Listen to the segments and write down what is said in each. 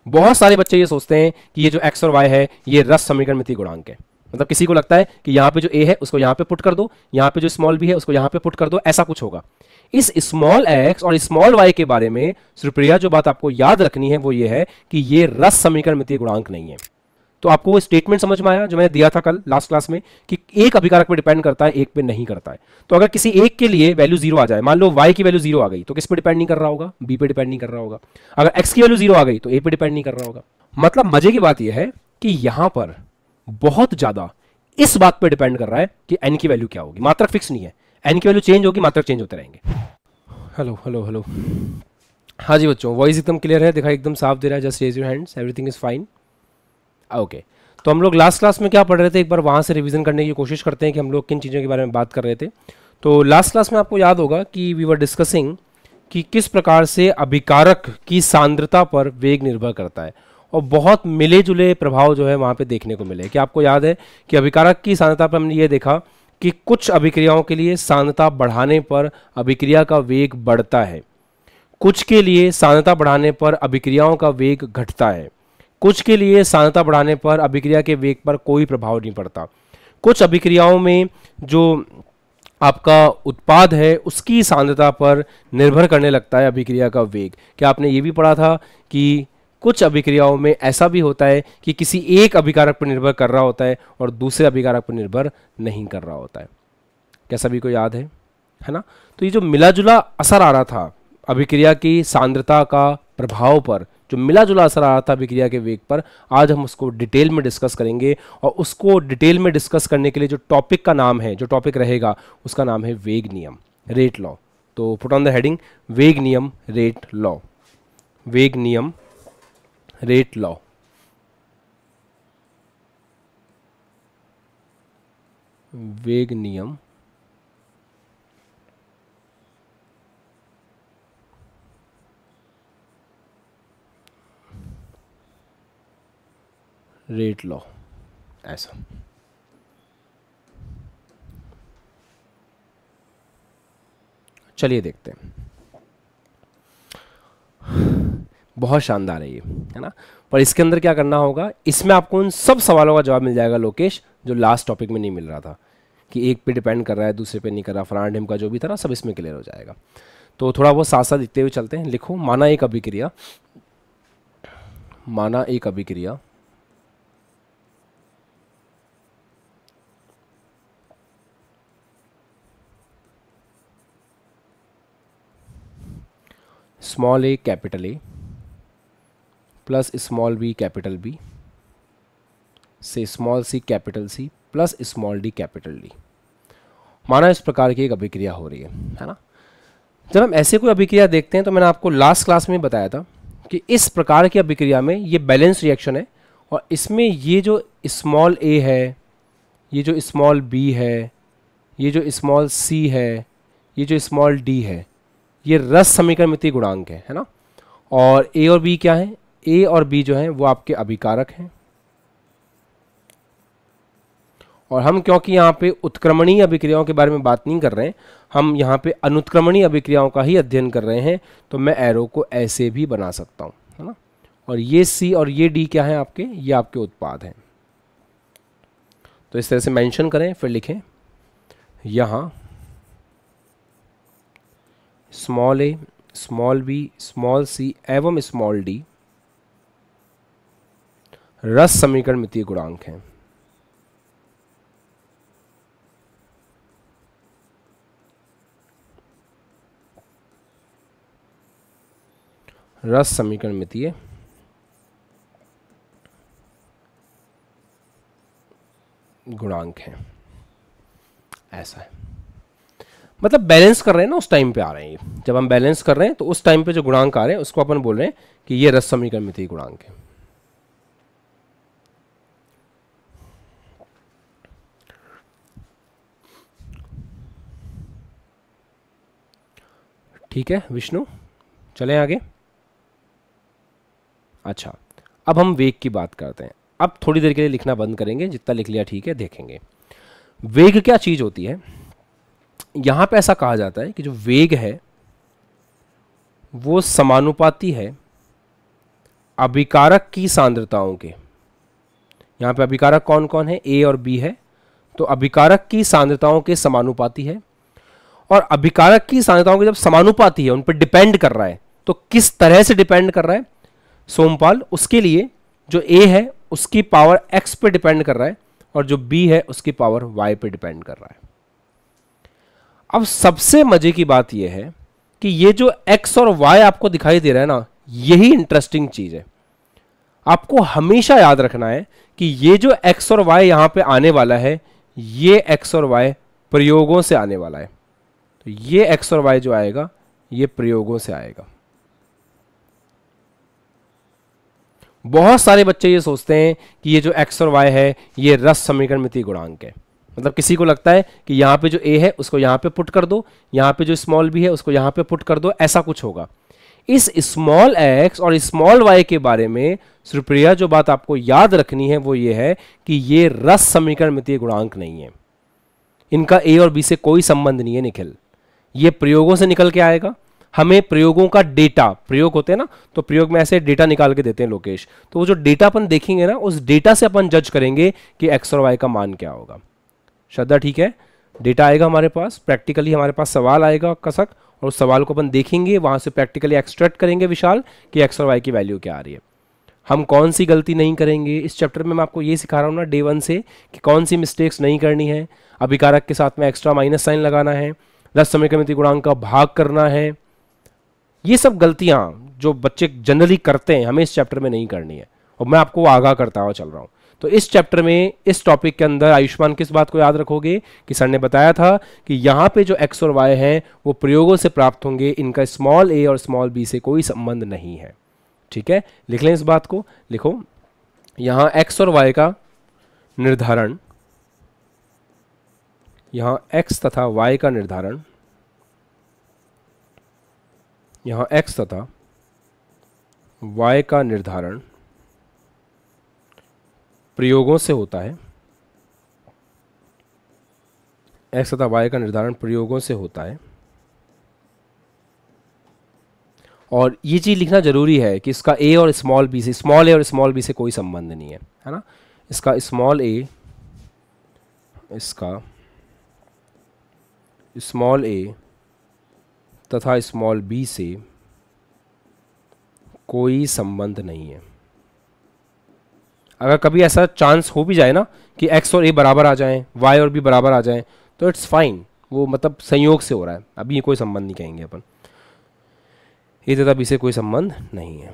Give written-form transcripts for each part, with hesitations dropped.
बहुत सारे बच्चे ये सोचते हैं कि ये जो x और y है ये रस समीकरणमितीय गुणांक है। मतलब किसी को लगता है कि यहाँ पे जो a है उसको यहाँ पे पुट कर दो, यहाँ पे जो स्मॉल b है उसको यहाँ पे पुट कर दो, ऐसा कुछ होगा। इस स्मॉल x और स्मॉल y के बारे में सुप्रिया जो बात आपको याद रखनी है वो ये है कि ये रस समीकरणमितीय गुणांक नहीं है। तो आपको वो स्टेटमेंट समझ में आया जो मैंने दिया था कल लास्ट क्लास में कि एक अभिकारक पे डिपेंड करता है, एक पे नहीं करता है। तो अगर किसी एक के लिए वैल्यू 0 आ जाए, मान लो y की वैल्यू 0 आ गई, तो किस पे डिपेंड नहीं कर रहा होगा? b पे डिपेंड नहीं कर रहा होगा। अगर x की वैल्यू 0 आ गई तो a पे डिपेंड नहीं कर रहा होगा। मतलब मजे की बात यह है कि यहां पर बहुत ज्यादा इस बात पे डिपेंड कर रहा है कि n की वैल्यू क्या होगी। मात्रक फिक्स नहीं है, n की वैल्यू चेंज होगी, मात्रक चेंज होते रहेंगे। हेलो हेलो हेलो, हाँ जी बच्चों, वॉइस एकदम क्लियर है, दिखाई एकदम साफ दे रहा है? Just raise your hands, everything is fine. Okay, तो हम लोग लास्ट क्लास में क्या पढ़ रहे थे, एक बार वहाँ से रिवीजन करने की कोशिश करते हैं कि हम लोग किन चीज़ों के बारे में बात कर रहे थे। तो लास्ट क्लास में आपको याद होगा कि वी वर डिस्कसिंग कि किस प्रकार से अभिकारक की सांद्रता पर वेग निर्भर करता है, और बहुत मिले जुले प्रभाव जो है वहाँ पे देखने को मिले। क्या आपको याद है कि अभिकारक की सांद्रता पर हमने ये देखा कि कुछ अभिक्रियाओं के लिए सांद्रता बढ़ाने पर अभिक्रिया का वेग बढ़ता है, कुछ के लिए सांद्रता बढ़ाने पर अभिक्रियाओं का वेग घटता है, कुछ के लिए सांद्रता बढ़ाने पर अभिक्रिया के वेग पर कोई प्रभाव नहीं पड़ता। कुछ अभिक्रियाओं में जो आपका उत्पाद है उसकी सांद्रता पर निर्भर करने लगता है अभिक्रिया का वेग। क्या आपने ये भी पढ़ा था कि कुछ अभिक्रियाओं में ऐसा भी होता है कि किसी एक अभिकारक पर निर्भर कर रहा होता है और दूसरे अभिकारक पर निर्भर नहीं कर रहा होता है? क्या सभी को याद है ना? तो ये जो मिला जुला असर आ रहा था अभिक्रिया की सांद्रता का प्रभाव पर, जो मिला जुला असर आ रहा था अभिक्रिया के वेग पर, आज हम उसको डिटेल में डिस्कस करेंगे। और उसको डिटेल में डिस्कस करने के लिए जो टॉपिक का नाम है, जो टॉपिक रहेगा उसका नाम है वेग नियम, रेट लॉ। तो पुट ऑन द हेडिंग वेग नियम रेट लॉ, वेग नियम रेट लॉ। वेग नियम रेट लॉ, ऐसा। चलिए देखते हैं। बहुत शानदार है ये, है ना? पर इसके अंदर क्या करना होगा, इसमें आपको उन सब सवालों का जवाब मिल जाएगा लोकेश, जो लास्ट टॉपिक में नहीं मिल रहा था कि एक पे डिपेंड कर रहा है दूसरे पे नहीं कर रहा, फलाना का जो भी था ना, सब इसमें क्लियर हो जाएगा। तो थोड़ा बहुत साथ साथ दिखते हुए चलते हैं। लिखो, माना एक अभिक्रिया, माना एक अभिक्रिया small A capital A plus small B capital B से small C capital C plus small D capital D. माना इस प्रकार की एक अभिक्रिया हो रही है ना? जब हम ऐसे कोई अभिक्रिया देखते हैं तो मैंने आपको लास्ट क्लास में बताया था कि इस प्रकार की अभिक्रिया में ये बैलेंस रिएक्शन है, और इसमें ये जो स्मॉल ए है, ये जो स्मॉल बी है, ये जो स्मॉल सी है, ये जो स्मॉल डी है, ये रस समीकरणमितीय गुणांक है ना? और ए और बी क्या है? ए और बी जो है वो आपके अभिकारक हैं, और हम क्योंकि यहाँ पे उत्क्रमणीय अभिक्रियाओं के बारे में बात नहीं कर रहे हैं, हम यहाँ पे अनुत्क्रमणीय अभिक्रियाओं का ही अध्ययन कर रहे हैं, तो मैं एरो को ऐसे भी बना सकता हूँ, है ना? और ये सी और ये डी क्या है आपके? ये आपके उत्पाद हैं। तो इस तरह से मेंशन करें, फिर लिखें यहाँ स्मॉल ए, स्मॉल बी, स्मॉल सी एवं स्मॉल डी रस समीकरणमितीय गुणांक हैं। रस समीकरणमितीय गुणांक हैं, ऐसा है। मतलब बैलेंस कर रहे हैं ना, उस टाइम पे आ रहे हैं ये। जब हम बैलेंस कर रहे हैं तो उस टाइम पे जो गुणांक आ रहे हैं उसको अपन बोल रहे हैं कि ये रस समीकरणमितीय गुणांक है। ठीक है विष्णु, चलें आगे। अच्छा, अब हम वेग की बात करते हैं। अब थोड़ी देर के लिए लिखना बंद करेंगे, जितना लिख लिया ठीक है, देखेंगे वेग क्या चीज होती है। यहां पे ऐसा कहा जाता है कि जो वेग है वो समानुपाती है अभिकारक की सांद्रताओं के, यहां पे अभिकारक कौन कौन है, ए और बी है, तो अभिकारक की सांद्रताओं के समानुपाती है। और अभिकारक की सांद्रताओं के जब समानुपाती है, उन पर डिपेंड कर रहा है, तो किस तरह से डिपेंड कर रहा है सोमपाल, उसके लिए जो ए है उसकी पावर एक्स पे डिपेंड कर रहा है और जो बी है उसकी पावर वाई पे डिपेंड कर रहा है। अब सबसे मजे की बात यह है कि ये जो एक्स और वाई आपको दिखाई दे रहा है ना, यही इंटरेस्टिंग चीज है। आपको हमेशा याद रखना है कि ये जो एक्स और वाई यहां पे आने वाला है, ये एक्स और वाई प्रयोगों से आने वाला है। तो ये एक्स और वाई जो आएगा ये प्रयोगों से आएगा। बहुत सारे बच्चे ये सोचते हैं कि ये जो एक्स और वाई है ये रस समीकरण मितीय गुणांक है। मतलब किसी को लगता है कि यहां पे जो ए है उसको यहां पे पुट कर दो, यहां पे जो स्मॉल बी है उसको यहां पे पुट कर दो, ऐसा कुछ होगा। इस स्मॉल एक्स और स्मॉल वाई के बारे में सुप्रिया जो बात आपको याद रखनी है वो ये है कि ये रस समीकरण मितीय गुणांक नहीं है। इनका ए और बी से कोई संबंध नहीं है निखिल, ये प्रयोगों से निकल के आएगा। हमें प्रयोगों का डेटा, प्रयोग होते हैं ना, तो प्रयोग में ऐसे डेटा निकाल के देते हैं लोकेश, तो वो जो डेटा अपन देखेंगे ना, उस डेटा से अपन जज करेंगे कि एक्स और वाई का मान क्या होगा। श्रद्धा ठीक है, डेटा आएगा हमारे पास, प्रैक्टिकली हमारे पास सवाल आएगा कसक, और उस सवाल को अपन देखेंगे, वहां से प्रैक्टिकली एक्सट्रैक्ट करेंगे विशाल कि एक्स और वाई की वैल्यू क्या आ रही है। हम कौन सी गलती नहीं करेंगे इस चैप्टर में, मैं आपको ये सिखा रहा हूँ ना डे 1 से कि कौन सी मिस्टेक्स नहीं करनी है। अभिकारक के साथ में एक्स्ट्रा माइनस साइन लगाना है, रस समीकरण मितीय गुणांक का भाग करना है, ये सब गलतियां जो बच्चे जनरली करते हैं हमें इस चैप्टर में नहीं करनी है, और मैं आपको आगाह करता हुआ चल रहा हूं। तो इस चैप्टर में इस टॉपिक के अंदर आयुष्मान किस बात को याद रखोगे कि सर ने बताया था कि यहां पे जो एक्स और वाई है वो प्रयोगों से प्राप्त होंगे, इनका स्मॉल ए और स्मॉल बी से कोई संबंध नहीं है। ठीक है, लिख लें इस बात को, लिखो यहां एक्स और वाई का निर्धारण, यहां एक्स तथा वाई का निर्धारण, यहां एक्स तथा वाई का निर्धारण प्रयोगों से होता है। एक्स तथा वाई का निर्धारण प्रयोगों से होता है। और ये चीज लिखना जरूरी है कि इसका ए और स्मॉल बी से, स्मॉल ए और स्मॉल बी से कोई संबंध नहीं है, है ना। इसका स्मॉल ए, इसका स्मॉल ए तथा स्मॉल बी से कोई संबंध नहीं है। अगर कभी ऐसा चांस हो भी जाए ना कि एक्स और ए बराबर आ जाएं, वाई और बी बराबर आ जाएं, तो इट्स फाइन, वो मतलब संयोग से हो रहा है, अभी ये कोई संबंध नहीं कहेंगे अपन, ए तथा बी से कोई संबंध नहीं है।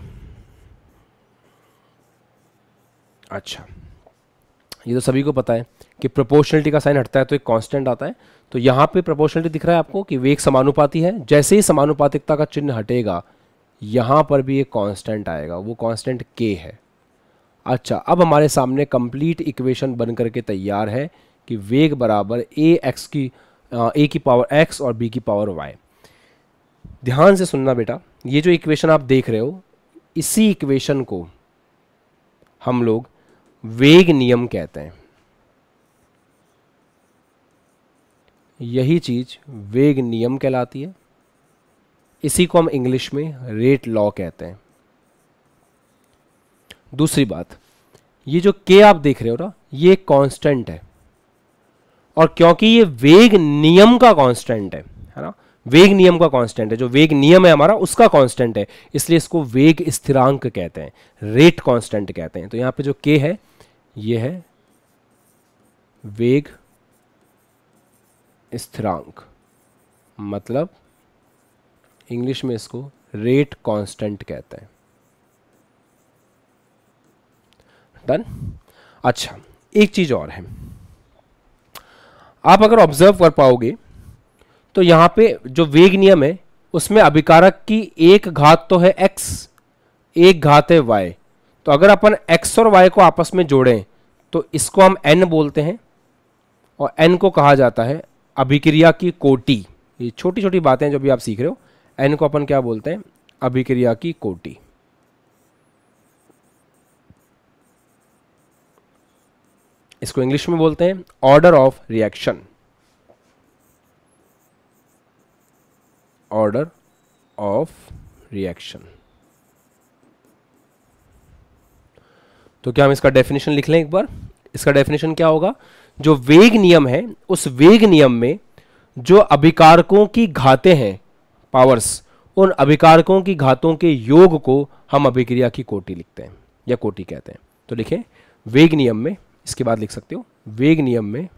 अच्छा, ये तो सभी को पता है कि प्रोपोर्शनलिटी का साइन हटता है तो एक कांस्टेंट आता है। तो यहां पे प्रोपोर्शनलिटी दिख रहा है आपको कि वेग समानुपाती है, जैसे ही समानुपातिकता का चिन्ह हटेगा यहां पर भी एक कांस्टेंट आएगा, वो कांस्टेंट k है। अच्छा, अब हमारे सामने कंप्लीट इक्वेशन बन करके तैयार है कि वेग बराबर a की पावर x और b की पावर y। ध्यान से सुनना बेटा, ये जो इक्वेशन आप देख रहे हो, इसी इक्वेशन को हम लोग वेग नियम कहते हैं। यही चीज वेग नियम कहलाती है, इसी को हम इंग्लिश में रेट लॉ कहते हैं। दूसरी बात, ये जो k आप देख रहे हो ना, ये कांस्टेंट है, और क्योंकि ये वेग नियम का कांस्टेंट है ना, वेग नियम का कांस्टेंट है, जो वेग नियम है हमारा उसका कांस्टेंट है, इसलिए इसको वेग स्थिरांक कहते हैं, रेट कांस्टेंट कहते हैं। तो यहां पे जो k है ये है वेग स्थिरांक, मतलब इंग्लिश में इसको रेट कांस्टेंट कहते हैं। डन। अच्छा, एक चीज और है, आप अगर ऑब्जर्व कर पाओगे तो यहां पे जो वेग नियम है उसमें अभिकारक की एक घात तो है x, एक घात है y। तो अगर अपन x और y को आपस में जोड़ें तो इसको हम n बोलते हैं, और n को कहा जाता है अभिक्रिया की कोटि। ये छोटी छोटी बातें जो भी आप सीख रहे हो, n को अपन क्या बोलते हैं, अभिक्रिया की कोटि। इसको इंग्लिश में बोलते हैं order of reaction, order of reaction. तो क्या हम इसका डेफिनेशन लिख लें एक बार? इसका डेफिनेशन क्या होगा? जो वेग नियम है, उस वेग नियम में जो अभिकारकों की घातें हैं, पावर्स, उन अभिकारकों की घातों के योग को हम अभिक्रिया की कोटि लिखते हैं या कोटि कहते हैं। तो लिखें वेग नियम में, इसके बाद लिख सकते हो वेग नियम में,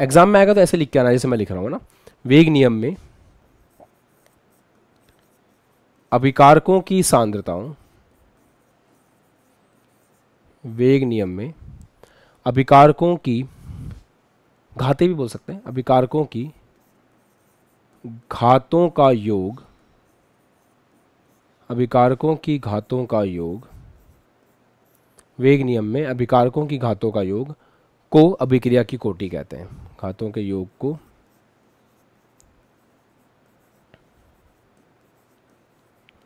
एग्जाम में आएगा तो ऐसे लिख के आना जैसे मैं लिख रहा हूं ना, वेग नियम में अभिकारकों की सांद्रताओं, वेग नियम में अभिकारकों की घातें भी बोल सकते हैं, अभिकारकों की घातों का योग, अभिकारकों की घातों का योग, वेग नियम में अभिकारकों की घातों का योग को अभिक्रिया की कोटि कहते हैं। घातों के योग को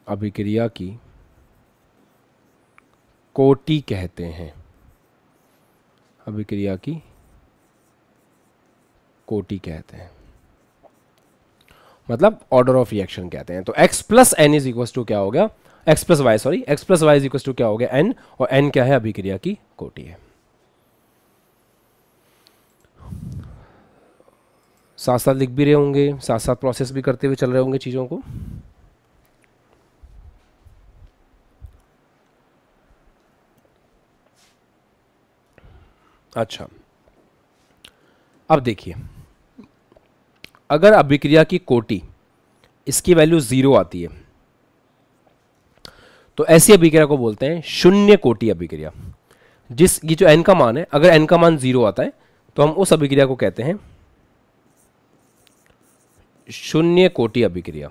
अभिक्रिया की कोटि कहते हैं, अभिक्रिया की कोटि कहते हैं, मतलब ऑर्डर ऑफ रिएक्शन कहते हैं। तो x plus n is equal to क्या हो गया? x plus y, sorry x plus y is equal to क्या हो गया? n, और n क्या है? अभिक्रिया की कोटि है। साथ साथ लिख भी रहे होंगे, साथ साथ प्रोसेस भी करते हुए चल रहे होंगे चीजों को। अच्छा, अब देखिए, अगर अभिक्रिया की कोटि इसकी वैल्यू 0 आती है तो ऐसी अभिक्रिया को बोलते हैं शून्य कोटि अभिक्रिया। जिस ये जो n का मान है, अगर n का मान 0 आता है तो हम उस अभिक्रिया को कहते हैं शून्य कोटि अभिक्रिया।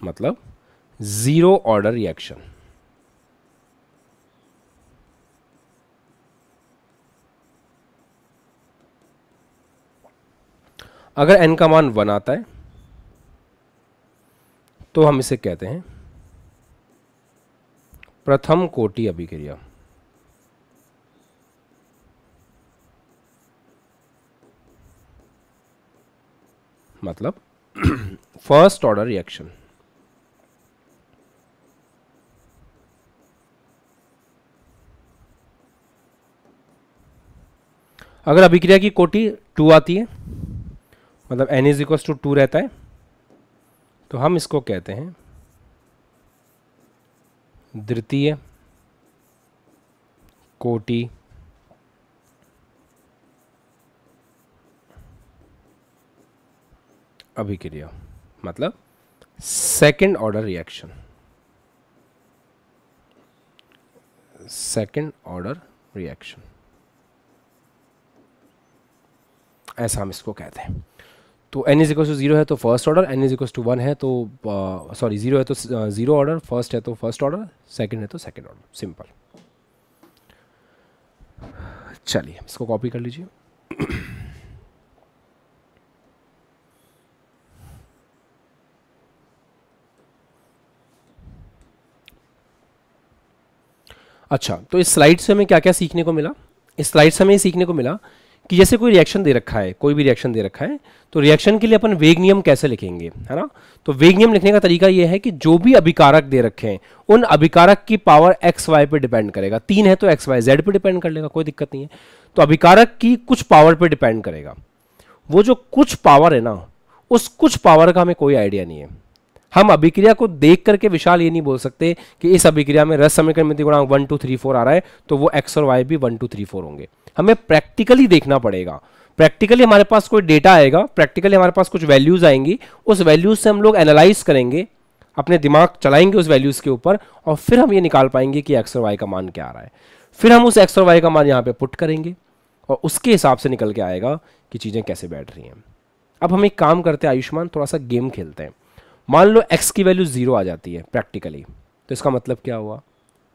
मतलब जीरो ऑर्डर रिएक्शन। अगर n का मान 1 आता है तो हम इसे कहते हैं प्रथम कोटि अभिक्रिया। मतलब फर्स्ट ऑर्डर रिएक्शन। अगर अभिक्रिया की कोटि 2 आती है, मतलब n इज इक्वल टू 2 रहता है, तो हम इसको कहते हैं द्वितीय कोटि अभिक्रिया, मतलब second order reaction. Second order reaction, ऐसा हम इसको कहते हैं। तो n इज इक्वल टू 0 है तो first order, n is equal to 1 है तो सॉरी 0 है तो 0 ऑर्डर, फर्स्ट है तो फर्स्ट ऑर्डर, सेकंड है तो सेकंड ऑर्डर। सिंपल। चलिए इसको कॉपी कर लीजिए। अच्छा, तो इस स्लाइड से हमें क्या क्या सीखने को मिला? इस स्लाइड से हमें ये सीखने को मिला कि जैसे कोई रिएक्शन दे रखा है, कोई भी रिएक्शन दे रखा है, तो रिएक्शन के लिए अपन वेग नियम कैसे लिखेंगे, है ना? तो वेग नियम लिखने का तरीका ये है कि जो भी अभिकारक दे रखे हैं उन अभिकारक की पावर एक्स वाई पे डिपेंड करेगा। 3 है तो एक्स वाई जेड पे डिपेंड कर लेगा, कोई दिक्कत नहीं है। तो अभिकारक की कुछ पावर पे डिपेंड करेगा। वो जो कुछ पावर है ना, उस कुछ पावर का हमें कोई आइडिया नहीं है। हम अभिक्रिया को देख करके विशाल ये नहीं बोल सकते कि इस अभिक्रिया में रस समीकरण मिति गुणांक 1 2 3 4 आ रहा है तो वो x और y भी 1 2 3 4 होंगे। हमें प्रैक्टिकली देखना पड़ेगा। प्रैक्टिकली हमारे पास कोई डेटा आएगा, प्रैक्टिकली हमारे पास कुछ वैल्यूज आएंगी, उस वैल्यूज से हम लोग एनालाइज करेंगे, अपने दिमाग चलाएंगे उस वैल्यूज के ऊपर, और फिर हम ये निकाल पाएंगे कि x और y का मान क्या आ रहा है। फिर हम उस x और y का मान यहाँ पे पुट करेंगे और उसके हिसाब से निकल के आएगा कि चीजें कैसे बैठ रही हैं। अब हम एक काम करते हैं आयुष्मान, थोड़ा सा गेम खेलते हैं। मान लो x की वैल्यू 0 आ जाती है प्रैक्टिकली, तो इसका मतलब क्या हुआ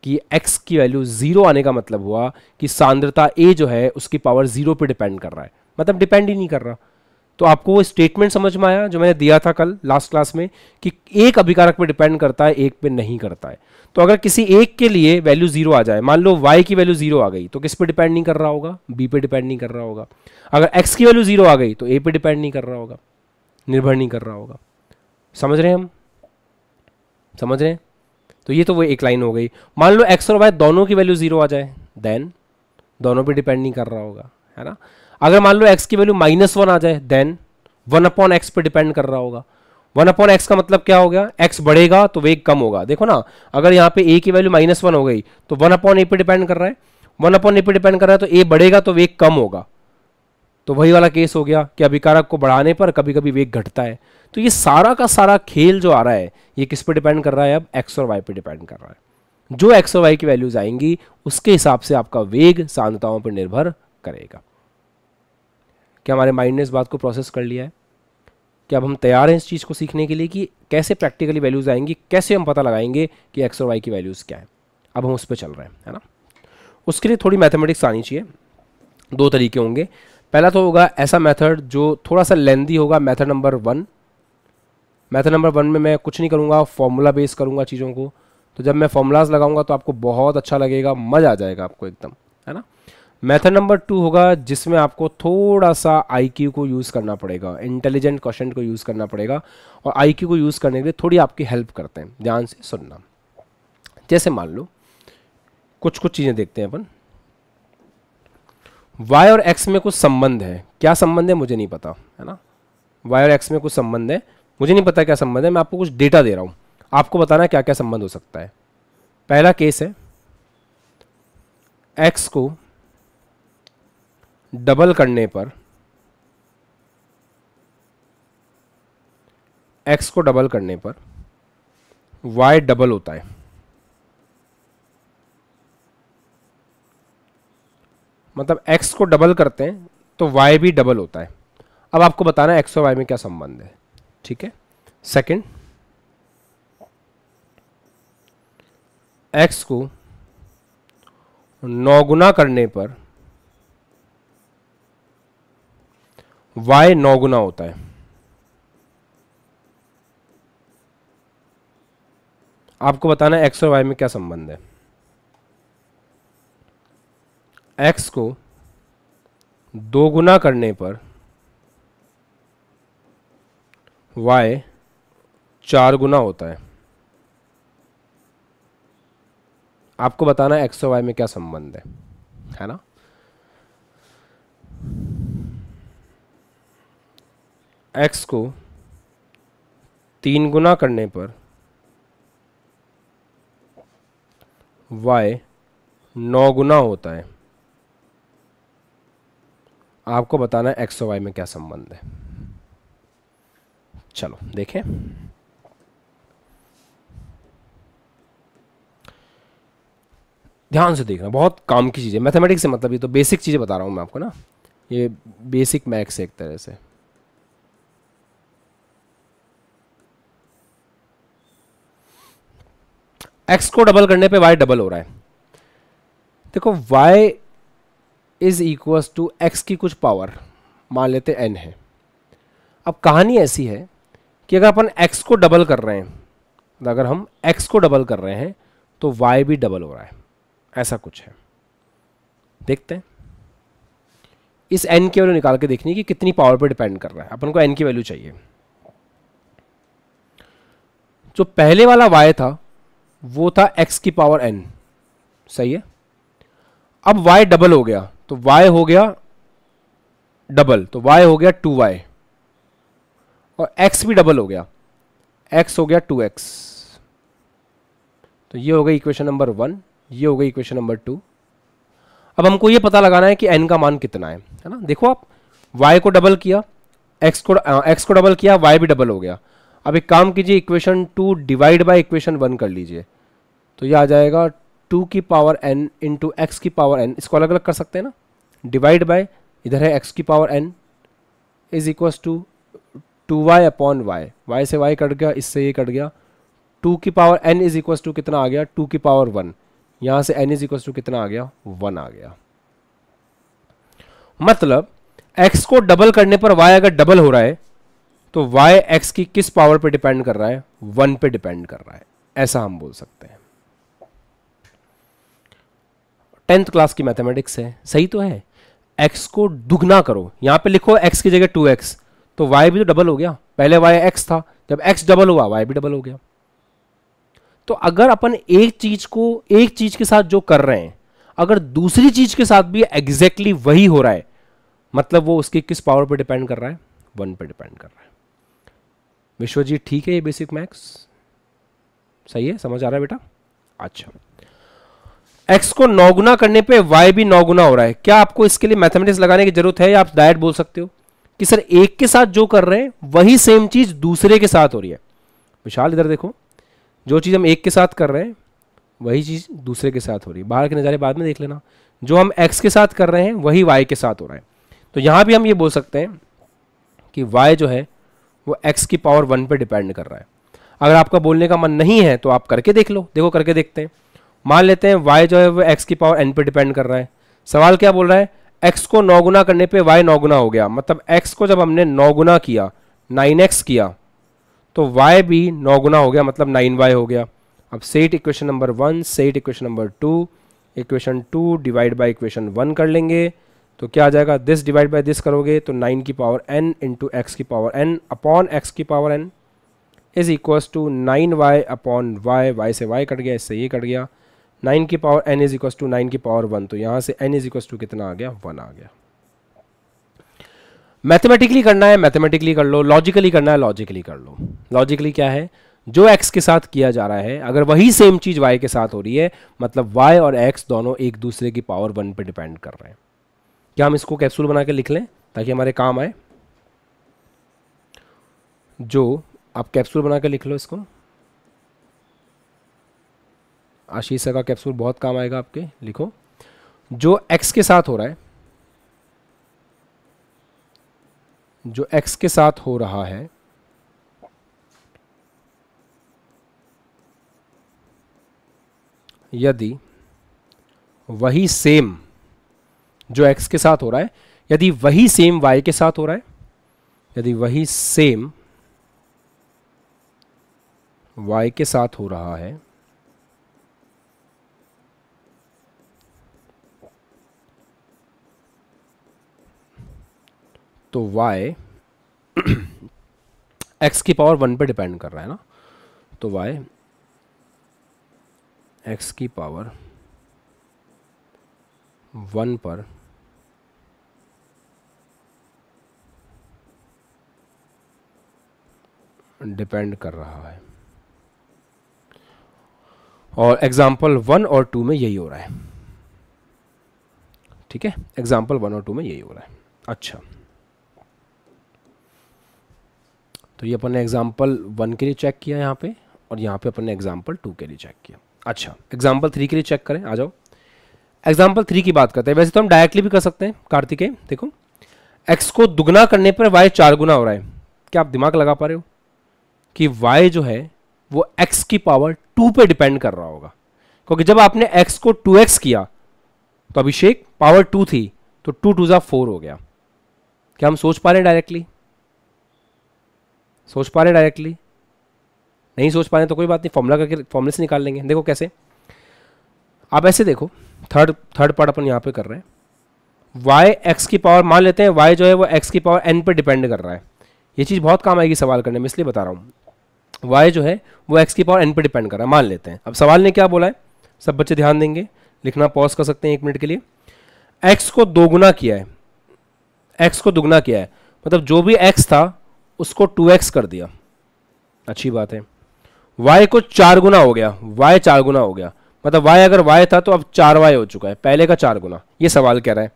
कि x की वैल्यू 0 आने का मतलब हुआ कि सांद्रता A जो है उसकी पावर 0 पे डिपेंड कर रहा है, मतलब डिपेंड ही नहीं कर रहा। तो आपको वो स्टेटमेंट समझ में आया जो मैंने दिया था कल लास्ट क्लास में कि एक अभिकारक पे डिपेंड करता है, एक पे नहीं करता है। तो अगर किसी एक के लिए वैल्यू 0 आ जाए, मान लो y की वैल्यू 0 आ गई, तो किस पे डिपेंड नहीं कर रहा होगा? b पे डिपेंड नहीं कर रहा होगा। अगर x की वैल्यू 0 आ गई तो a पे डिपेंड नहीं कर रहा होगा, निर्भर नहीं कर रहा होगा। समझ रहे हैं हम? समझ रहे हैं? तो ये तो वो एक लाइन हो गई। मान लो x और y दोनों की वैल्यू 0 आ जाए, देन दोनों पे डिपेंड नहीं कर रहा होगा, है ना। अगर मान लो x की वैल्यू -1 आ जाए, देन 1/x पे डिपेंड कर रहा होगा। 1/x का मतलब क्या हो गया? x बढ़ेगा तो वेग कम होगा। देखो ना, अगर यहाँ पे a की वैल्यू -1 हो गई तो 1/a पे डिपेंड कर रहा है, 1/a पे डिपेंड कर रहा है, तो a बढ़ेगा तो वेग कम होगा। तो वही वाला केस हो गया कि अभिकारक को बढ़ाने पर कभी कभी वेग घटता है। तो ये सारा का सारा खेल जो आ रहा है ये किस पे डिपेंड कर रहा है? अब x और y पे डिपेंड कर रहा है। जो x और y की वैल्यूज आएंगी उसके हिसाब से आपका वेग सांद्रताओं पर निर्भर करेगा। क्या हमारे माइंड ने इस बात को प्रोसेस कर लिया है? क्या अब हम तैयार हैं इस चीज़ को सीखने के लिए कि कैसे प्रैक्टिकली वैल्यूज आएंगी, कैसे हम पता लगाएंगे कि x और y की वैल्यूज क्या है? अब हम उस पर चल रहे हैं, है ना। उसके लिए थोड़ी मैथमेटिक्स आनी चाहिए। दो तरीके होंगे। पहला तो होगा ऐसा मेथड जो थोड़ा सा लेंदी होगा, मेथड नंबर 1। मेथड नंबर 1 में मैं कुछ नहीं करूँगा, फॉर्मूला बेस करूँगा चीज़ों को। तो जब मैं फॉर्मूलाज लगाऊंगा तो आपको बहुत अच्छा लगेगा, मज़ा आ जाएगा आपको एकदम, है ना। मेथड नंबर 2 होगा जिसमें आपको थोड़ा सा IQ को यूज़ करना पड़ेगा, इंटेलिजेंट क्वेश्चन को यूज़ करना पड़ेगा। और IQ को यूज़ करने के लिए थोड़ी आपकी हेल्प करते हैं, ध्यान से सुनना। जैसे मान लो कुछ चीज़ें देखते हैं अपन। y और x में कुछ संबंध है। क्या संबंध है मुझे नहीं पता, है ना। y और x में कुछ संबंध है, मुझे नहीं पता क्या संबंध है। मैं आपको कुछ डेटा दे रहा हूँ, आपको बताना है क्या क्या संबंध हो सकता है। पहला केस है x को डबल करने पर, x को डबल करने पर y डबल होता है। मतलब x को डबल करते हैं तो y भी डबल होता है। अब आपको बताना है x और y में क्या संबंध है, ठीक है। सेकंड, x को 9 गुना करने पर y 9 गुना होता है। आपको बताना है x और y में क्या संबंध है। x को 2 गुना करने पर y 4 गुना होता है। आपको बताना है x और y में क्या संबंध है ना। x को 3 गुना करने पर y 9 गुना होता है। आपको बताना है x और y में क्या संबंध है। चलो देखें। ध्यान से देखना, बहुत काम की चीज़ है। मैथमेटिक्स से मतलब ये तो बेसिक चीज़ें बता रहा हूँ मैं आपको ना, ये बेसिक मैथ्स एक तरह से। x को डबल करने पे y डबल हो रहा है। देखो y is equals to x की कुछ पावर, मान लेते n है। अब कहानी ऐसी है कि अगर अपन x को डबल कर रहे हैं, अगर हम x को डबल कर रहे हैं तो y भी डबल हो रहा है, ऐसा कुछ है। देखते हैं इस n की वैल्यू निकाल के देखनी कि कितनी पावर पे डिपेंड कर रहा है। अपन को n की वैल्यू चाहिए। जो पहले वाला y था वो था x की पावर n, सही है। अब y डबल हो गया तो y हो गया डबल, तो y हो गया 2y, और x भी डबल हो गया, x हो गया 2x। तो ये हो गई इक्वेशन नंबर 1, ये हो गई इक्वेशन नंबर 2। अब हमको ये पता लगाना है कि n का मान कितना है ना। देखो आप y को डबल किया, x को डबल किया, y भी डबल हो गया। अब एक काम कीजिए, इक्वेशन 2 डिवाइड बाय इक्वेशन 1 कर लीजिए, तो ये आ जाएगा 2 की पावर n इंटू एक्स की पावर n। इसको अलग अलग कर सकते हैं ना, डिवाइड बाय, इधर है x की power n is equals to 2y upon y, y से y कट गया, इससे ये कट गया। 2 की power n is equals to कितना आ गया, 2 की पावर 1, यहाँ से n इज इक्वल्स टू कितना आ गया, 1 आ गया। मतलब x को डबल करने पर y अगर डबल हो रहा है तो y x की किस पावर पे डिपेंड कर रहा है? 1 पे डिपेंड कर रहा है, ऐसा हम बोल सकते हैं। 10th क्लास की मैथमेटिक्स है, सही तो है। x को दुगना करो, यहां पे लिखो x की जगह 2x, तो y भी तो डबल हो गया। पहले y x था, जब x डबल हुआ y भी डबल हो गया। तो अगर अपन एक चीज के साथ जो कर रहे हैं, अगर दूसरी चीज के साथ भी एग्जैक्टली वही हो रहा है, मतलब वो उसकी किस पावर पे डिपेंड कर रहा है? 1 पे डिपेंड कर रहा है। विश्वजीत ठीक है ये बेसिक मैथ्स? सही है, समझ आ रहा है बेटा? अच्छा, x को 9 गुना करने पे y भी 9 गुना हो रहा है। क्या आपको इसके लिए मैथमेटिक्स लगाने की जरूरत है, या आप डायरेक्ट बोल सकते हो कि सर एक के साथ जो कर रहे हैं वही सेम चीज दूसरे के साथ हो रही है? विशाल इधर देखो, जो चीज हम एक के साथ कर रहे हैं वही चीज दूसरे के साथ हो रही है। बाहर के नज़ारे बाद में देख लेना। जो हम x के साथ कर रहे हैं वही y के साथ हो रहा है। तो यहां भी हम ये बोल सकते हैं कि y जो है वो x की पावर 1 पे डिपेंड कर रहा है। अगर आपका बोलने का मन नहीं है तो आप करके देख लो। देखो करके देखते हैं। मान लेते हैं y जो है वो x की पावर n पे डिपेंड कर रहा है। सवाल क्या बोल रहा है? x को 9 गुना करने पे y 9 गुना हो गया, मतलब x को जब हमने 9 गुना किया, 9x किया, तो y भी 9 गुना हो गया, मतलब 9y हो गया। अब set equation number 1, set equation number 2, equation 2 divide by equation 1 कर लेंगे तो क्या आ जाएगा? दिस डिवाइड बाय दिस करोगे तो 9 की पावर n इंटू एक्स की पावर n अपॉन x की power n is equals to 9y upon y, y से y कट गया, इससे ये कट गया, 9 की power n is equals to 9 की पावर 1, तो यहां से n इज इक्वल्स टू कितना आ गया? 1 आ गया। मैथमेटिकली करना है मैथमेटिकली कर लो, लॉजिकली करना है लॉजिकली कर लो। लॉजिकली क्या है? जो x के साथ किया जा रहा है अगर वही सेम चीज y के साथ हो रही है, मतलब y और x दोनों एक दूसरे की पावर 1 पे डिपेंड कर रहे हैं। क्या हम इसको कैप्सूल बना के लिख लें ताकि हमारे काम आए? जो आप कैप्सूल बना के लिख लो इसको। आशीष का कैप्सूल बहुत काम आएगा आपके। लिखो, जो x के साथ हो रहा है, जो x के साथ हो रहा है यदि वही सेम जो x के साथ हो रहा है, यदि वही सेम y के साथ हो रहा है, यदि वही सेम y के साथ हो रहा है, तो y x की पावर 1 पे डिपेंड कर रहा है ना, तो y x की पावर 1 पर डिपेंड कर रहा है। और एग्जाम्पल 1 और 2 में यही हो रहा है। ठीक है, एग्जाम्पल 1 और 2 में यही हो रहा है। अच्छा, तो ये अपन ने एग्जाम्पल 1 के लिए चेक किया यहाँ पे, और यहाँ पे अपन ने एग्जाम्पल 2 के लिए चेक किया। अच्छा, एग्जाम्पल 3 के लिए चेक करें, आ जाओ। एग्जाम्पल 3 की बात करते हैं। वैसे तो हम डायरेक्टली भी कर सकते हैं कार्तिकेय। देखो, x को दुगना करने पर y 4 गुना हो रहा है। क्या आप दिमाग लगा पा रहे हो कि y जो है वो x की पावर 2 पे डिपेंड कर रहा होगा? क्योंकि जब आपने x को 2x किया तो अभिषेक पावर 2 थी, तो 2 2 4 हो गया। क्या हम सोच पा रहे हैं डायरेक्टली? सोच पा रहे हैं डायरेक्टली? नहीं सोच पा रहे तो कोई बात नहीं, फॉर्मूला करके फॉर्मूले से निकाल लेंगे। देखो कैसे, आप ऐसे देखो, थर्ड पार्ट अपन यहां पे कर रहे हैं। y x की पावर, मान लेते हैं y जो है वो x की पावर n पे डिपेंड कर रहा है। ये चीज बहुत काम आएगी सवाल करने में, इसलिए बता रहा हूं। y जो है वो x की पावर n पे डिपेंड कर रहा है, मान लेते हैं। अब सवाल ने क्या बोला है, सब बच्चे ध्यान देंगे, लिखना पॉज कर सकते हैं 1 मिनट के लिए। x को 2 गुना किया है, x को दुगना किया है, मतलब जो भी x था उसको 2x कर दिया। अच्छी बात है। y को 4 गुना हो गया, y 4 गुना हो गया, मतलब y अगर y था तो अब 4y हो चुका है, पहले का 4 गुना। ये सवाल कह रहा है।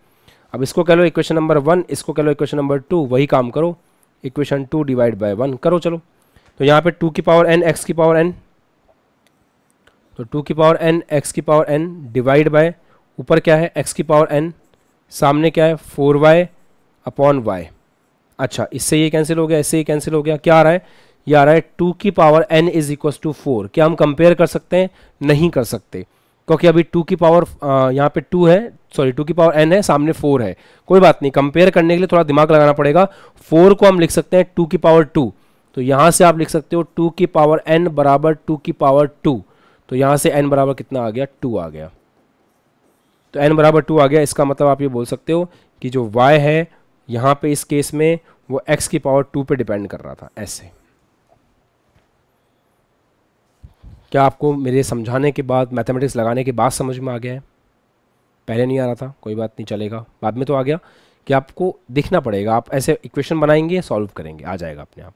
अब इसको कह लो इक्वेशन नंबर 1, इसको कह लो इक्वेशन नंबर 2, वही काम करो, इक्वेशन 2 डिवाइड बाय 1 करो। चलो, तो यहाँ पे 2 की पावर n x की पावर n, तो 2 की पावर n x की पावर n डिवाइड बाय, ऊपर क्या है x की पावर n, सामने क्या है 4y अपॉन y। अच्छा, इससे ये कैंसिल हो गया, इससे ये कैंसिल हो गया। क्या आ रहा है? ये आ रहा है 2 की power n is equal to 4। क्या हम कंपेयर कर सकते हैं? नहीं कर सकते, क्योंकि अभी 2 की पावर यहाँ पे 2 है, सॉरी 2 की पावर n है, सामने 4 है। कोई बात नहीं, कंपेयर करने के लिए थोड़ा दिमाग लगाना पड़ेगा। 4 को हम लिख सकते हैं 2 की पावर 2, तो यहाँ से आप लिख सकते हो 2 की पावर n बराबर 2 की पावर 2, तो यहाँ से n बराबर कितना आ गया, 2 आ गया। तो n बराबर 2 आ गया, इसका मतलब आप ये बोल सकते हो कि जो y है यहाँ पे इस केस में वो x की पावर 2 पे डिपेंड कर रहा था, ऐसे। क्या आपको मेरे समझाने के बाद, मैथमेटिक्स लगाने के बाद समझ में आ गया है? पहले नहीं आ रहा था, कोई बात नहीं, चलेगा, बाद में तो आ गया। कि आपको दिखना पड़ेगा, आप ऐसे इक्वेशन बनाएंगे, सॉल्व करेंगे, आ जाएगा अपने आप।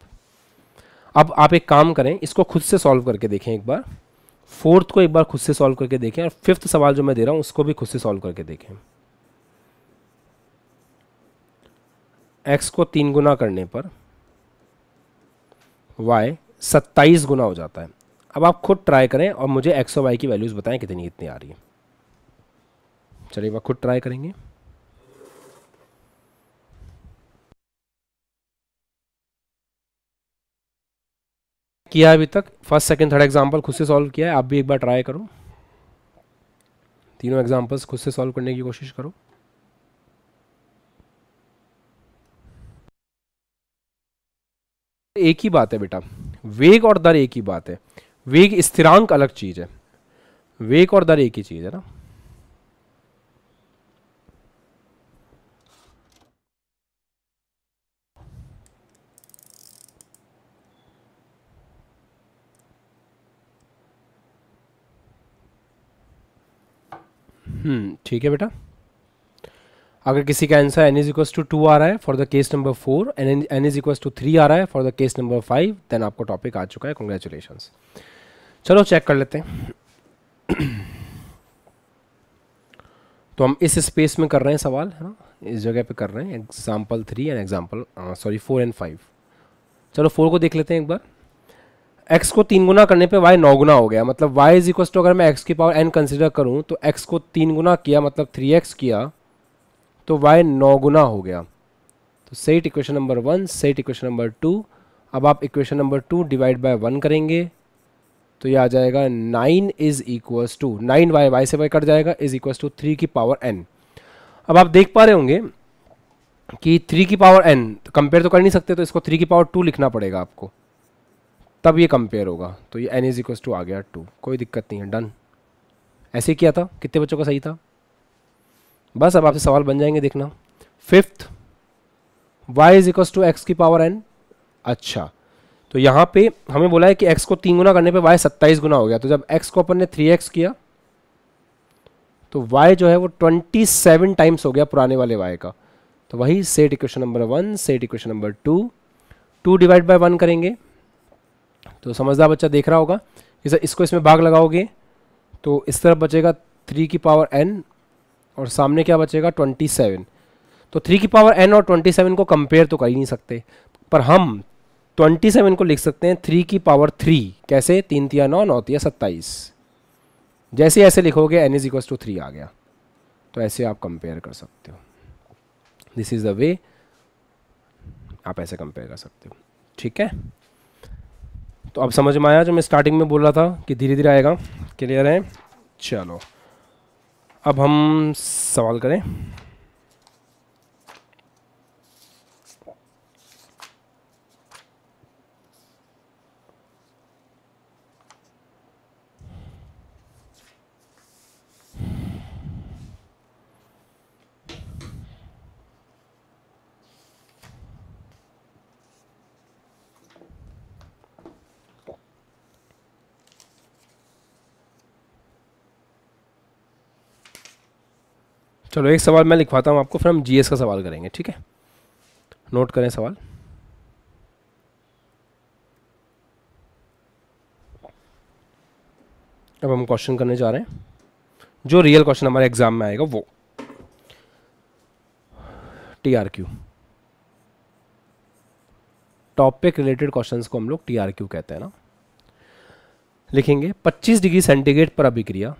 अब आप एक काम करें, इसको खुद से सॉल्व करके देखें एक बार, फोर्थ को एक बार खुद से सॉल्व करके देखें, और फिफ्थ सवाल जो मैं दे रहा हूं उसको भी खुद से सॉल्व करके देखें। x को 3 गुना करने पर y 27 गुना हो जाता है। अब आप खुद ट्राई करें और मुझे x और y की वैल्यूज बताएं कितनी कितनी आ रही है। चलिए वह खुद ट्राई करेंगे। किया अभी तक, फर्स्ट सेकंड थर्ड एग्जांपल खुद से सॉल्व किया है, आप भी एक बार ट्राई करो, तीनों एग्जांपल्स खुद से सॉल्व करने की कोशिश करो। एक ही बात है बेटा, वेग और दर एक ही बात है, वेग स्थिरांक अलग चीज है, वेग और दर एक ही चीज है ना। ठीक है बेटा। अगर किसी का answer n is equal to 2 आ रहा है for the case number 4, n is equal to 3 आ रहा है for the case number 5, then आपको टॉपिक आ चुका है, कॉन्ग्रेचुलेशंस। चलो चेक कर लेते हैं। तो हम इस स्पेस में कर रहे हैं सवाल, है ना, इस जगह पे कर रहे हैं, example 3 and example sorry 4 and 5। चलो 4 को देख लेते हैं एक बार। x को 3 गुना करने पे y 9 गुना हो गया, मतलब y इज इक्वल टू, अगर मैं x की पावर n कंसिडर करूं तो x को 3 गुना किया मतलब 3x किया, तो y 9 गुना हो गया। तो set equation number 1, set equation number 2। अब आप इक्वेशन नंबर 2 डिवाइड बाय 1 करेंगे तो ये आ जाएगा 9 is equals to 9y, y से y कट जाएगा, इज इक्वल्स टू 3 की पावर n। अब आप देख पा रहे होंगे कि 3 की पावर n तो कंपेयर तो कर नहीं सकते, तो इसको 3 की पावर 2 लिखना पड़ेगा आपको, तब ये कंपेयर होगा। तो ये n इज इक्वल्स टू आ गया 2, कोई दिक्कत नहीं है, डन। ऐसे ही किया था, कितने बच्चों का सही था? बस अब आपसे सवाल बन जाएंगे, देखना। Fifth, y is equals to x की पावर n। अच्छा, तो यहाँ पे हमें बोला है कि x को 3 गुना करने पे y 27 गुना हो गया, तो जब x को अपन ने 3x किया तो y जो है वो 27 टाइम्स हो गया पुराने वाले y का। तो वही set equation number 1, set equation number 2, 2 divide by 1 करेंगे तो समझदार बच्चा देख रहा होगा, इसको इसमें भाग लगाओगे तो इस तरफ बचेगा 3 की पावर n और सामने क्या बचेगा 27। तो 3 की पावर n और 27 को कंपेयर तो कर ही नहीं सकते, पर हम 27 को लिख सकते हैं 3 की पावर 3। कैसे? 3 तिया 9, 9 तिया 27। जैसे ऐसे लिखोगे n इज इक्वल टू 3 आ गया, तो ऐसे आप कंपेयर कर सकते हो। दिस इज द वे आप ऐसे कंपेयर कर सकते हो, ठीक है। तो अब समझ में आया जो मैं स्टार्टिंग में बोल रहा था कि धीरे धीरे आएगा, क्लियर है। चलो अब हम सवाल करें। चलो एक सवाल मैं लिखवाता हूँ आपको, फिर हम जीएस का सवाल करेंगे, ठीक है। नोट करें सवाल। अब हम क्वेश्चन करने जा रहे हैं, जो रियल क्वेश्चन हमारे एग्जाम में आएगा वो टीआरक्यू, टॉपिक रिलेटेड क्वेश्चंस को हम लोग टीआरक्यू कहते हैं ना। लिखेंगे 25 डिग्री सेंटीग्रेड पर अभिक्रिया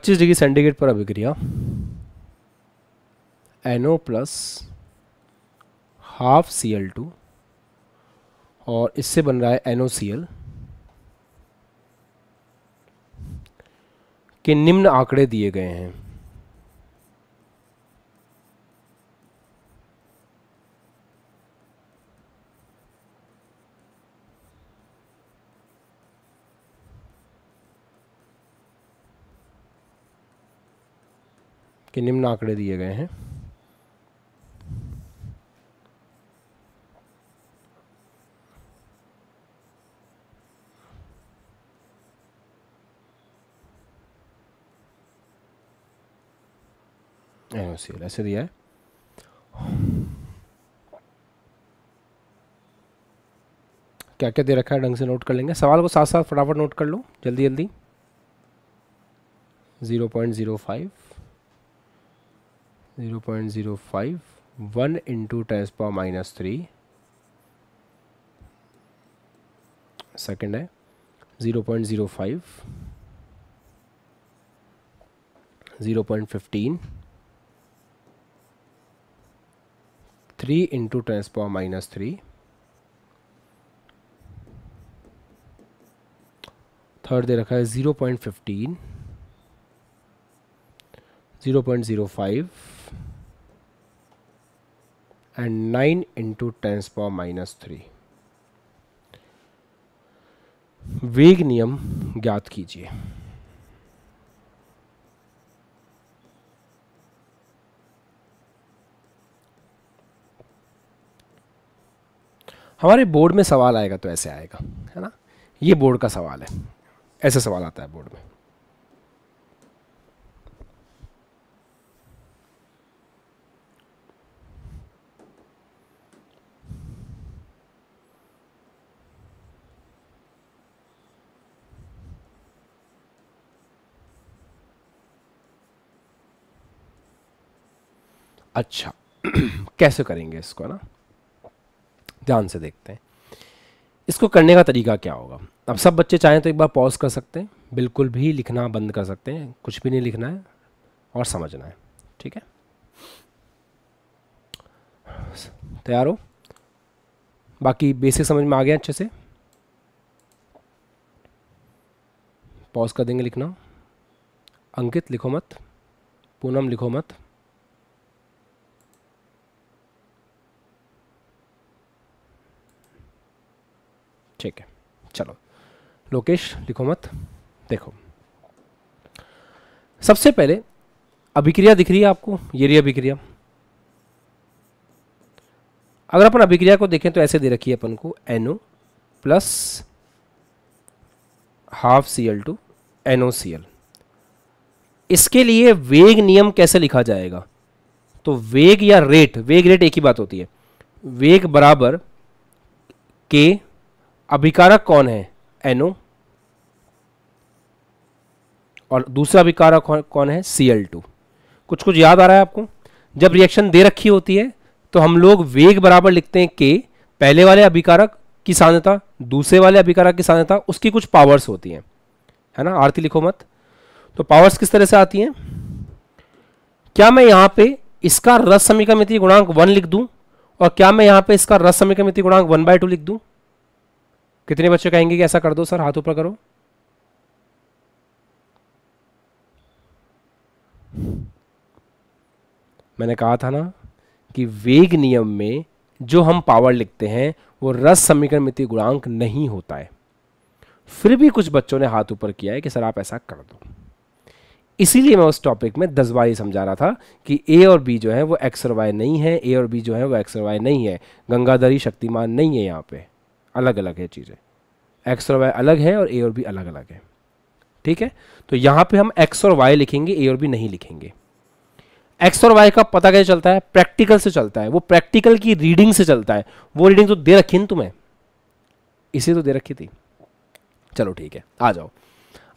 डिग्री सेंटीग्रेड पर अभिक्रिया NO प्लस हाफ Cl2 और इससे बन रहा है NOCl के निम्न आंकड़े दिए गए हैं। के निम्न आंकड़े दिए गए हैं। NOCl ऐसे दिया है। क्या क्या दे रखा है ढंग से नोट कर लेंगे। सवाल को साथ साथ फटाफट नोट कर लो, जल्दी जल्दी। 0.05 0.05 1 इंटू 10⁻³ सेकेंड है 0.05 0.15 3 इंटू 10⁻³ थर्ड दे रखा है 0.15 0.05 एंड 9 इंटू 10⁻³ वेग नियम ज्ञात कीजिए। हमारे बोर्ड में सवाल आएगा तो ऐसे आएगा, है ना। ये बोर्ड का सवाल है, ऐसे सवाल आता है बोर्ड में। अच्छा कैसे करेंगे इसको ना, ध्यान से देखते हैं इसको करने का तरीका क्या होगा। अब सब बच्चे चाहें तो एक बार पॉज कर सकते हैं, बिल्कुल भी लिखना बंद कर सकते हैं, कुछ भी नहीं लिखना है और समझना है, ठीक है। तैयार हो? बाकी बेसिक समझ में आ गया अच्छे से? पॉज कर देंगे लिखना। अंकित लिखो मत, पूनम लिखो मत। ठीक है, चलो लोकेश लिखो मत। देखो सबसे पहले अभिक्रिया दिख रही है आपको, ये रही अभिक्रिया। अगर अपन अभिक्रिया को देखें तो ऐसे दे रखी है अपन को NO plus half Cl2 NOCl। इसके लिए वेग नियम कैसे लिखा जाएगा? तो वेग या रेट, वेग रेट एक ही बात होती है। वेग बराबर K, अभिकारक कौन है? NO, और दूसरा अभिकारक कौन है? Cl2। कुछ कुछ याद आ रहा है आपको? जब रिएक्शन दे रखी होती है तो हम लोग वेग बराबर लिखते हैं K, पहले वाले अभिकारक की सांद्रता, दूसरे वाले अभिकारक की सांद्रता, उसकी कुछ पावर्स होती हैं, है ना। आरती लिखो मत। तो पावर्स किस तरह से आती हैं? क्या मैं यहां पे इसका रस समीकरण गुणांक 1 लिख दूं, और क्या मैं यहां पे इसका रस समीकरण गुणांक 1/2 लिख दूं? कितने बच्चे कहेंगे कि ऐसा कर दो सर? हाथ ऊपर करो। मैंने कहा था ना कि वेग नियम में जो हम पावर लिखते हैं वो रस समीकरण मिति गुणांक नहीं होता है। फिर भी कुछ बच्चों ने हाथ ऊपर किया है कि सर आप ऐसा कर दो। इसीलिए मैं उस टॉपिक में 10 बार ही समझा रहा था कि ए और बी जो है वो एक्स और वाई नहीं है, ए और बी जो है वो एक्स और वाई नहीं है, गंगाधरी शक्तिमान नहीं है, यहाँ पे अलग अलग है चीज़ें। एक्स और वाई अलग है और ए और बी अलग अलग है, ठीक है। तो यहाँ पे हम एक्स और वाई लिखेंगे, ए और बी नहीं लिखेंगे। एक्स और वाई का पता कैसे चलता है? प्रैक्टिकल से चलता है, वो प्रैक्टिकल की रीडिंग से चलता है। वो रीडिंग तो दे रखी न तुम्हें, इसे तो दे रखी थी। चलो ठीक है, आ जाओ।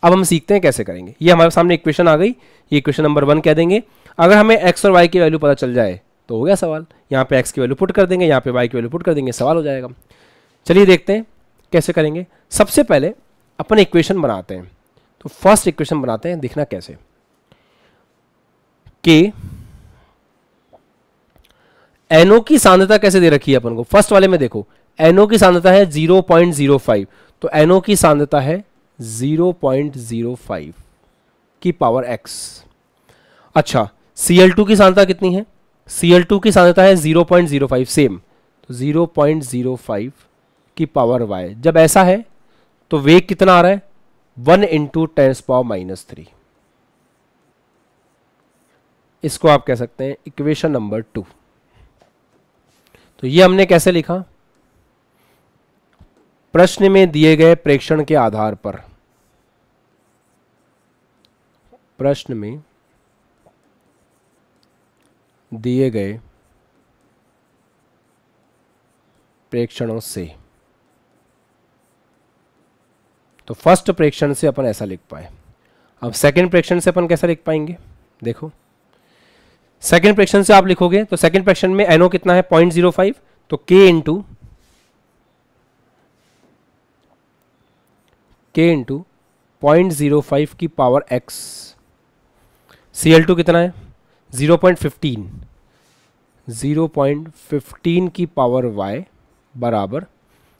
अब हम सीखते हैं कैसे करेंगे। ये हमारे सामने इक्वेशन आ गई, ये इक्वेशन नंबर 1 कह देंगे। अगर हमें एक्स और वाई की वैल्यू पता चल जाए तो हो गया सवाल। यहाँ पे एक्स की वैल्यू पुट कर देंगे, यहाँ पे वाई की वैल्यू पुट कर देंगे, सवाल हो जाएगा। चलिए देखते हैं कैसे करेंगे। सबसे पहले अपन इक्वेशन बनाते हैं। तो फर्स्ट इक्वेशन बनाते हैं, देखना कैसे। K NO की सांद्रता कैसे दे रखी है अपन को, फर्स्ट वाले में देखो NO की सांद्रता है 0.05, तो NO की सांद्रता है 0.05 की पावर x। अच्छा Cl2 की सांद्रता कितनी है, Cl2 की सांद्रता है 0.05 सेम, तो 0.05 की पावर y। जब ऐसा है तो वेग कितना आ रहा है 1 इंटू 10⁻³ इसको आप कह सकते हैं इक्वेशन नंबर 2। तो ये हमने कैसे लिखा, प्रश्न में दिए गए प्रेक्षण के आधार पर, प्रश्न में दिए गए प्रेक्षणों से। तो फर्स्ट प्रेक्षण से अपन ऐसा लिख पाए, अब सेकंड प्रेक्षण से अपन कैसा लिख पाएंगे, देखो सेकंड प्रेक्षण से आप लिखोगे तो सेकंड प्रेक्षण में NO कितना है 0.05, तो K इंटू 0.05 की पावर x। Cl2 कितना है 0.15, 0.15 की पावर y बराबर,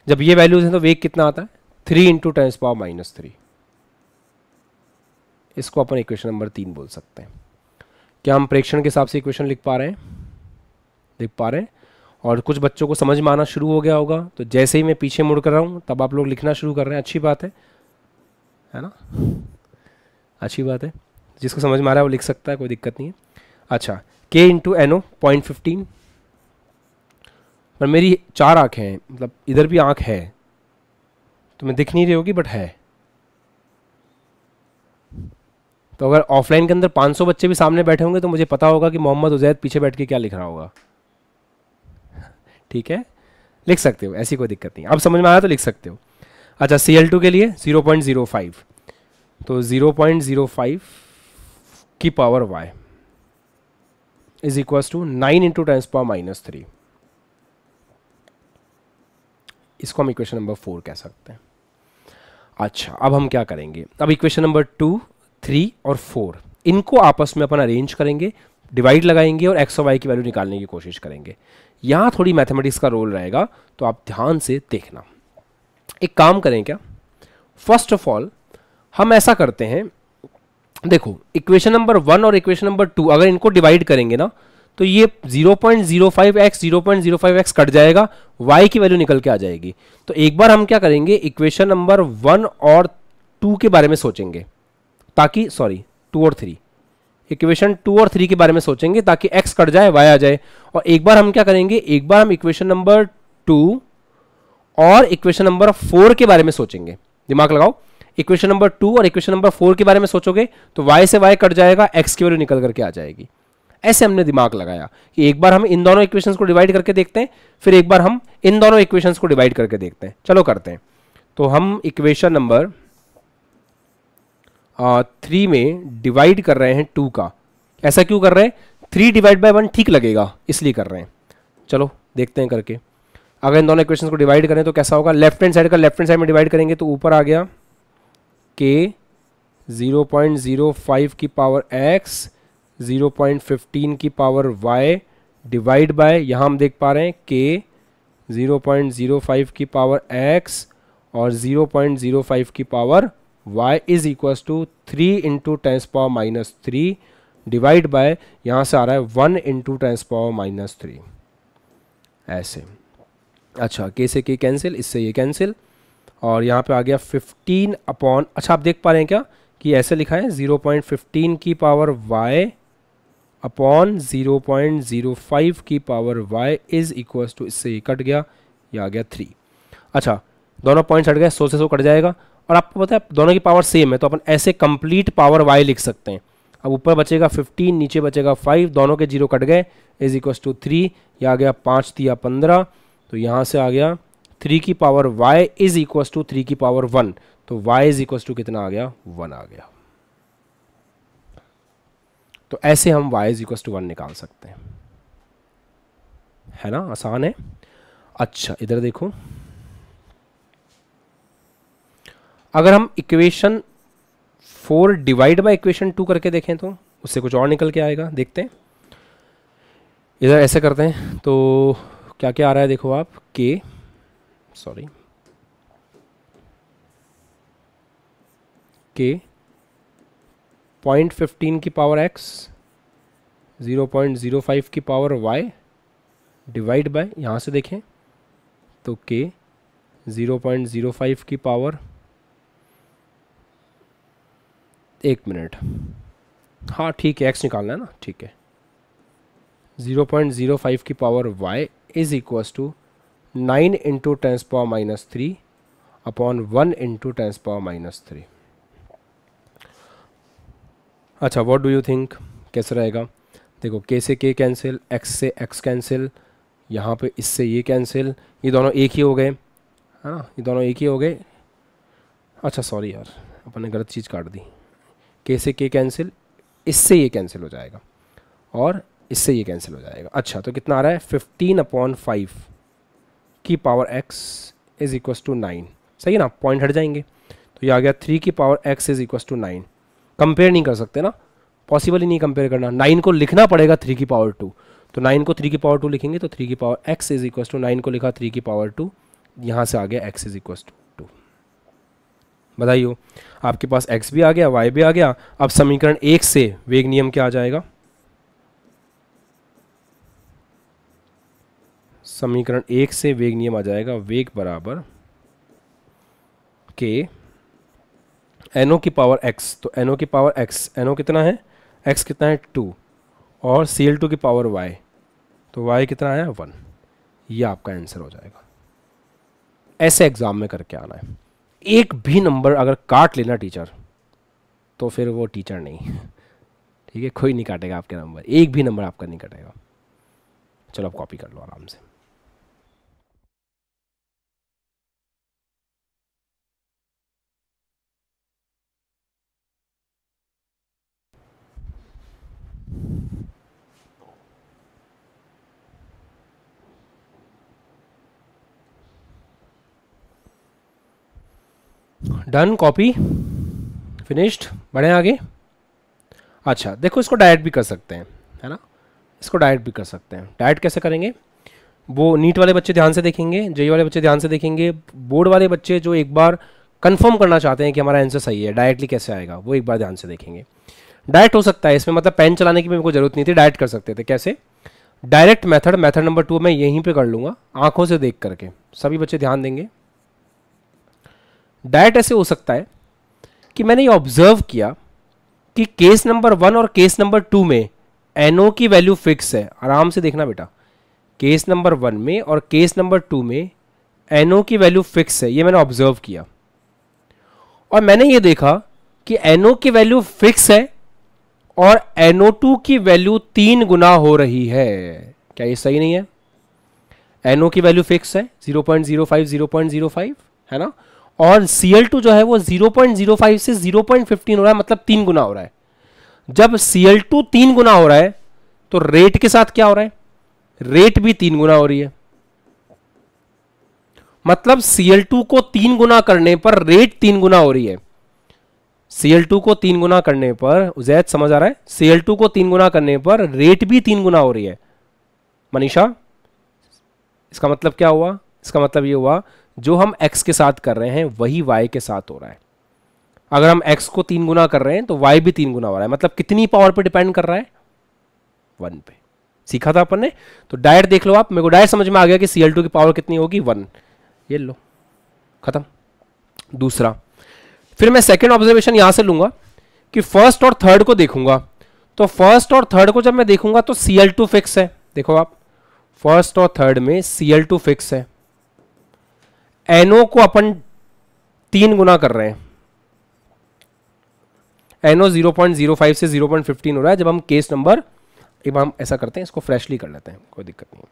जब ये वैल्यूज हैं तो वेग कितना आता है 3 इंटू 10⁻³। इसको अपन इक्वेशन नंबर 3 बोल सकते हैं। क्या हम प्रेक्षण के हिसाब से इक्वेशन लिख पा रहे हैं, लिख पा रहे हैं? और कुछ बच्चों को समझ में आना शुरू हो गया होगा, तो जैसे ही मैं पीछे मुड़ कर रहा हूँ तब आप लोग लिखना शुरू कर रहे हैं, अच्छी बात है ना, अच्छी बात है। जिसको समझ में आ रहा है वो लिख सकता है, कोई दिक्कत नहीं है। अच्छा K इंटू NO 0.15, पर मेरी 4 आँखें हैं, मतलब इधर भी आँख है, तो मैं दिख नहीं रही होगी बट है। तो अगर ऑफलाइन के अंदर 500 बच्चे भी सामने बैठे होंगे तो मुझे पता होगा कि मोहम्मद उजैद पीछे बैठ के क्या लिख रहा होगा। ठीक है, लिख सकते हो, ऐसी कोई दिक्कत नहीं। अब समझ में आया तो लिख सकते हो। अच्छा Cl2 के लिए 0.05, तो 0.05 की power y is equal to 9 into 10⁻³ इसको हम इक्वेशन नंबर 4 कह सकते हैं। अच्छा अब हम क्या करेंगे, अब इक्वेशन नंबर 2, 3 और 4 इनको आपस में अपन अरेंज करेंगे, डिवाइड लगाएंगे और x और y की वैल्यू निकालने की कोशिश करेंगे। यहाँ थोड़ी मैथमेटिक्स का रोल रहेगा, तो आप ध्यान से देखना। एक काम करें क्या, फर्स्ट ऑफ ऑल हम ऐसा करते हैं, देखो इक्वेशन नंबर 1 और इक्वेशन नंबर 2 अगर इनको डिवाइड करेंगे ना तो ये 0.05x 0.05x कट जाएगा, y की वैल्यू निकल के आ जाएगी। तो एक बार हम क्या करेंगे, इक्वेशन नंबर 1 और 2 के बारे में सोचेंगे, ताकि 2 और 3, इक्वेशन 2 और 3 के बारे में सोचेंगे ताकि x कट जाए y आ जाए। और एक बार हम क्या करेंगे, एक बार हम इक्वेशन नंबर 2 और इक्वेशन नंबर 4 के बारे में सोचेंगे। दिमाग लगाओ, इक्वेशन नंबर 2 और इक्वेशन नंबर 4 के बारे में सोचोगे तो y से y कट जाएगा, x की वैल्यू निकल करके आ जाएगी। ऐसे हमने दिमाग लगाया कि एक बार हम इन दोनों इक्वेशंस को डिवाइड करके देखते हैं, फिर एक बार हम इन दोनों इक्वेशंस को डिवाइड करके देखते हैं। चलो करते हैं। तो हम इक्वेशन नंबर 3 में डिवाइड कर रहे हैं 2 का। ऐसा क्यों कर रहे हैं, 3 डिवाइड बाय 1 ठीक लगेगा इसलिए कर रहे हैं। चलो देखते हैं करके। अगर इन दोनों इक्वेशंस को डिवाइड करें तो कैसा होगा, लेफ्ट हैंड साइड का लेफ्ट हैंड साइड में डिवाइड करेंगे तो ऊपर आ गया k 0.05 की पावर x 0.15 की पावर y डिवाइड बाय, यहाँ हम देख पा रहे हैं k 0.05 की पावर x और 0.05 की power y is equal to 3 into 10⁻³ divide by, यहाँ से आ रहा है 1 इंटू 10⁻³ ऐसे। अच्छा k से k कैंसिल, इससे ये कैंसिल, और यहाँ पे आ गया 15 अपॉन, अच्छा आप देख पा रहे हैं क्या कि ऐसे लिखा है 0.15 की पावर y अपॉन 0.05 की power y is equal to, इससे ये कट गया, ये आ गया 3। अच्छा दोनों पॉइंट्स हट गए, 100 से 100 कट जाएगा, और आपको पता है दोनों की पावर सेम है तो अपन ऐसे कंप्लीट पावर y लिख सकते हैं। अब ऊपर बचेगा 15, नीचे बचेगा 5, दोनों के 0 कट गए, इज इक्वल टू 3, ये आ गया 5 3 15, तो यहाँ से आ गया 3 की power y is equal to 3 की पावर 1, तो y इज इक्वल टू कितना आ गया, 1 आ गया। तो ऐसे हम y इज इक्वल टू 1 निकाल सकते हैं, है ना, आसान है। अच्छा इधर देखो, अगर हम इक्वेशन 4 डिवाइड बाय इक्वेशन 2 करके देखें तो उससे कुछ और निकल के आएगा, देखते हैं। इधर ऐसे करते हैं तो क्या क्या आ रहा है देखो आप, के सॉरी के 0.15 की पावर x, 0.05 की पावर y डिवाइड बाय, यहाँ से देखें तो k 0.05 की पावर, एक मिनट, हाँ ठीक है x निकालना है ना, ठीक है, 0.05 की power y is equals to 9 into ten's power minus 3 upon 1 into ten's power minus 3। अच्छा व्हाट डू यू थिंक कैसे रहेगा? देखो k से k कैंसिल, x से x कैंसिल, यहाँ पे इससे ये कैंसिल, ये दोनों एक ही हो गए, है ना, ये दोनों एक ही हो गए। अच्छा सॉरी यार, अपन ने गलत चीज़ काट दी, k से k कैंसिल, इससे ये कैंसिल हो जाएगा और इससे ये कैंसिल हो जाएगा। अच्छा तो कितना आ रहा है, 15/5 की power x is equals to 9, सही है ना, पॉइंट हट जाएंगे तो ये आ गया 3 की power x is equals to 9। Compare नहीं कर सकते ना, पॉसिबल ही नहीं कंपेयर करना, 9 को लिखना पड़ेगा 3 की पावर 2, तो 9 को 3 की पावर 2 लिखेंगे तो 3 की power x is equals to 9 को लिखा 3 की पावर 2, यहाँ से आ गया x इज इक्वस टू 2। बताइए आपके पास x भी आ गया, y भी आ गया। अब समीकरण 1 से वेग नियम क्या आ जाएगा? समीकरण 1 से वेग नियम आ जाएगा, वेग बराबर के एनओ की पावर x, तो एनओ की पावर x, एनओ कितना है, x कितना है 2, और Cl2 की पावर y, तो y कितना आया 1, ये आपका आंसर हो जाएगा। ऐसे एग्जाम में करके आना है, एक भी नंबर अगर काट लेना टीचर तो फिर वो टीचर नहीं, ठीक है, कोई नहीं काटेगा आपके नंबर, एक भी नंबर आपका नहीं कटेगा। चलो आप कॉपी कर लो आराम से। डन, कॉपी फिनिश्ड, बढ़े आगे। अच्छा देखो इसको डायरेक्ट भी कर सकते हैं, है ना, इसको डायरेक्ट भी कर सकते हैं। डायरेक्ट कैसे करेंगे, वो नीट वाले बच्चे ध्यान से देखेंगे, जेई वाले बच्चे ध्यान से देखेंगे, बोर्ड वाले बच्चे जो एक बार कंफर्म करना चाहते हैं कि हमारा आंसर सही है, डायरेक्टली कैसे आएगा वो एक बार ध्यान से देखेंगे। डायरेक्ट हो सकता है इसमें, मतलब पेन चलाने की मेरे को जरूरत नहीं थी, डायरेक्ट कर सकते थे। कैसे? डायरेक्ट मेथड, मेथड नंबर 2 मैं यहीं पे कर लूंगा आंखों से देख करके, सभी बच्चे ध्यान देंगे। डायरेक्ट ऐसे हो सकता है कि मैंने ये ऑब्जर्व किया कि केस नंबर 1 और केस नंबर 2 में एनओ की वैल्यू फिक्स है। आराम से देखना बेटा, केस नंबर 1 में और केस नंबर 2 में एनओ की वैल्यू फिक्स है, ये मैंने ऑब्जर्व किया। और मैंने ये देखा कि एनओ की वैल्यू फिक्स है और NO2 की वैल्यू 3 गुना हो रही है। क्या ये सही नहीं है? NO की वैल्यू फिक्स है 0.05 0.05, है ना, और Cl2 जो है वो 0.05 से 0.15 हो रहा है, मतलब 3 गुना हो रहा है। जब Cl2 3 गुना हो रहा है तो रेट के साथ क्या हो रहा है, रेट भी 3 गुना हो रही है। मतलब Cl2 को 3 गुना करने पर रेट 3 गुना हो रही है। Cl2 को 3 गुना करने पर, उजैद समझ आ रहा है, Cl2 को 3 गुना करने पर रेट भी 3 गुना हो रही है। मनीषा, इसका मतलब क्या हुआ? इसका मतलब ये हुआ जो हम x के साथ कर रहे हैं वही y के साथ हो रहा है। अगर हम x को 3 गुना कर रहे हैं तो y भी 3 गुना हो रहा है, मतलब कितनी पावर पे डिपेंड कर रहा है, 1 पे। सीखा था अपन ने, तो डायरेक्ट देख लो आप, मेरे को डायरेक्ट समझ में आ गया कि Cl2 की पावर कितनी होगी, 1। ये लो, खत्म। दूसरा, फिर मैं सेकेंड ऑब्जर्वेशन यहां से लूंगा कि फर्स्ट और थर्ड को देखूंगा, तो फर्स्ट और थर्ड को जब मैं देखूंगा तो Cl2 फिक्स है। देखो आप, फर्स्ट और थर्ड में Cl2 फिक्स है, NO को अपन 3 गुना कर रहे हैं, NO 0.05 से 0.15 हो रहा है। जब हम केस नंबर, एक बार हम ऐसा करते हैं, इसको फ्रेशली कर लेते हैं, कोई दिक्कत नहीं है।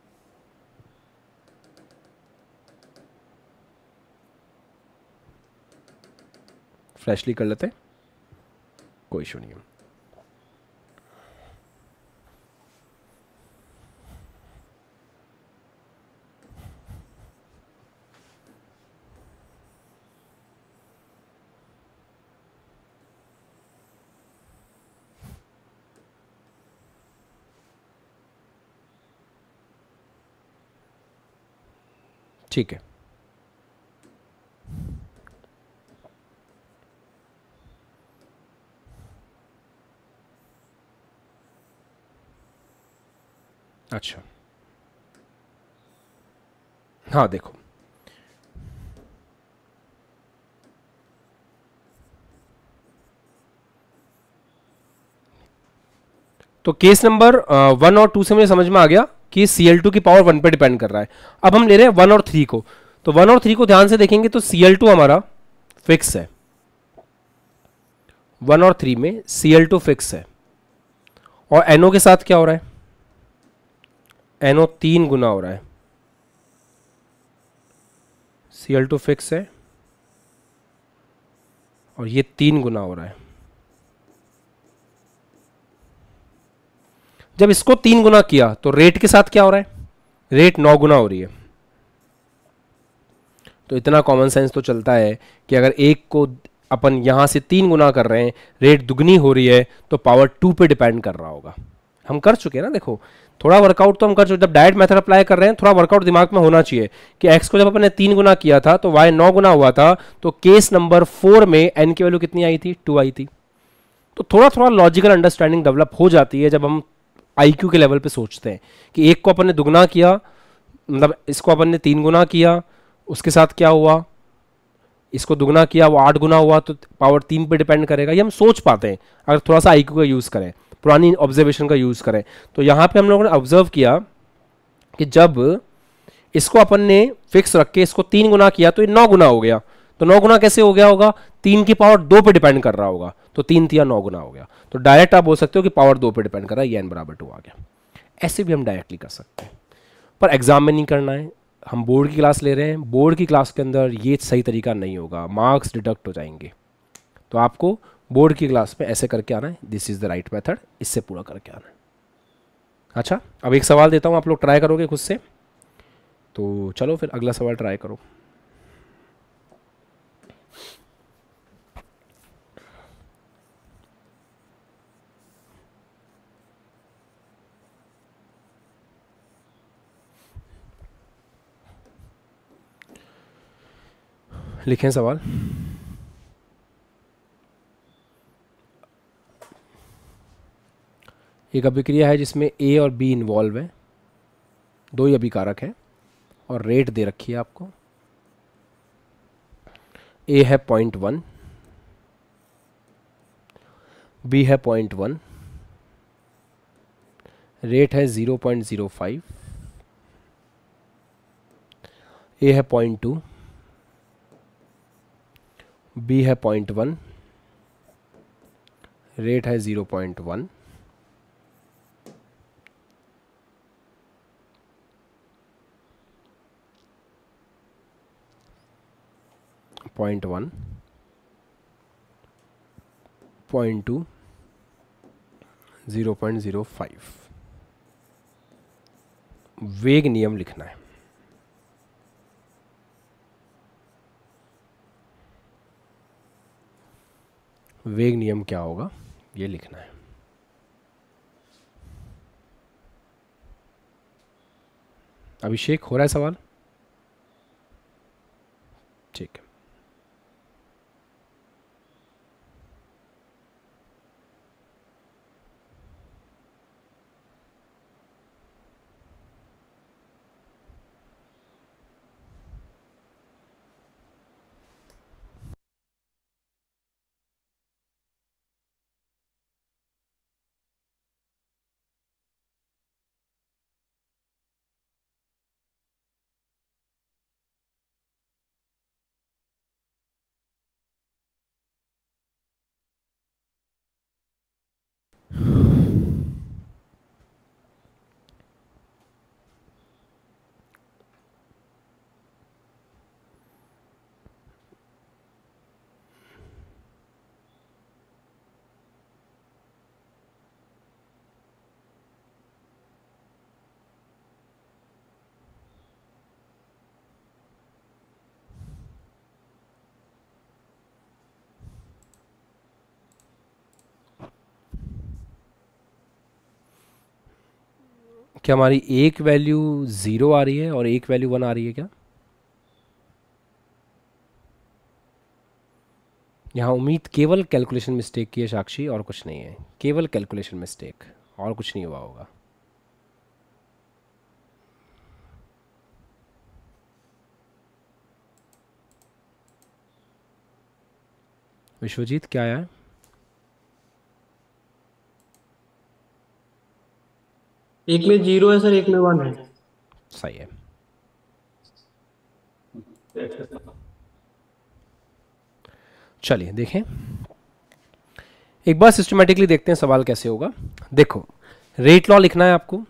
फ्रेशली कर लेते हैं, कोई इशू नहीं है। ठीक है। अच्छा, हाँ देखो, तो केस नंबर 1 और 2 से मुझे समझ में आ गया कि Cl2 की पावर 1 पे डिपेंड कर रहा है। अब हम ले रहे हैं 1 और 3 को, तो 1 और 3 को ध्यान से देखेंगे तो Cl2 हमारा फिक्स है, 1 और 3 में Cl2 फिक्स है, और NO के साथ क्या हो रहा है, NO 3 गुना हो रहा है, Cl2 फिक्स है और ये 3 गुना हो रहा है। जब इसको 3 गुना किया तो रेट के साथ क्या हो रहा है, रेट 9 गुना हो रही है। तो इतना कॉमन सेंस तो चलता है कि अगर एक को अपन यहां से 3 गुना कर रहे हैं, रेट दुगनी हो रही है, तो पावर 2 पे डिपेंड कर रहा होगा। हम कर चुके हैं ना, देखो थोड़ा वर्कआउट तो हम कर चुके, जब डायरेक्ट मेथड अप्लाई कर रहे हैं थोड़ा वर्कआउट दिमाग में होना चाहिए कि x को जब अपन ने 3 गुना किया था तो y 9 गुना हुआ था, तो केस नंबर 4 में n की वैल्यू कितनी आई थी, 2 आई थी। तो थोड़ा थोड़ा लॉजिकल अंडरस्टैंडिंग डेवलप हो जाती है जब हम IQ के लेवल पे सोचते हैं कि एक को अपन ने दुगना किया, मतलब इसको अपन ने 3 गुना किया, उसके साथ क्या हुआ, इसको दुगना किया वो 8 गुना हुआ, तो पावर 3 पे डिपेंड करेगा। ये हम सोच पाते हैं अगर थोड़ा सा IQ का यूज़ करें, पुरानी ऑब्जर्वेशन का यूज़ करें। तो यहाँ पे हम लोगों ने ऑब्जर्व किया कि जब इसको अपन ने फिक्स रख के इसको 3 गुना किया तो ये 9 गुना हो गया। तो 9 गुना कैसे हो गया होगा, 3 की पावर 2 पे डिपेंड कर रहा होगा, तो 3 तिया 9 गुना हो गया। तो डायरेक्ट आप बोल सकते हो कि पावर 2 पे डिपेंड कर रहा है, ये n बराबर 2 आ गया। ऐसे भी हम डायरेक्टली कर सकते हैं, पर एग्जाम में नहीं करना है। हम बोर्ड की क्लास ले रहे हैं, बोर्ड की क्लास के अंदर ये सही तरीका नहीं होगा, मार्क्स डिडक्ट हो जाएंगे। तो आपको बोर्ड की क्लास में ऐसे करके आना है, this is the right method, इससे पूरा करके आना है। अच्छा, अब एक सवाल देता हूँ, आप लोग ट्राई करोगे खुद से, तो चलो फिर अगला सवाल ट्राई करो। लिखें सवाल। एक अभिक्रिया है जिसमें A और B इन्वॉल्व है, दो ही अभिकारक हैं, और रेट दे रखी है आपको। A है 0.1, B है 0.1, रेट है 0.05, A है 0.2, B है 0.1, रेट है 0.1, पॉइंट 1, 0.2, 0.05। वेग नियम लिखना है। वेग नियम क्या होगा ये लिखना है। अभिषेक, हो रहा है सवाल? ठीक है। क्या हमारी एक वैल्यू 0 आ रही है और एक वैल्यू 1 आ रही है क्या? यहाँ उम्मीद केवल कैलकुलेशन मिस्टेक की है साक्षी, और कुछ नहीं है, केवल कैलकुलेशन मिस्टेक, और कुछ नहीं हुआ होगा। विश्वजीत क्या आया है? एक में 0 है सर, एक में 1 है। सही है। चलिए देखें एक बार सिस्टमेटिकली देखते हैं सवाल कैसे होगा। देखो रेट लॉ लिखना है आपको,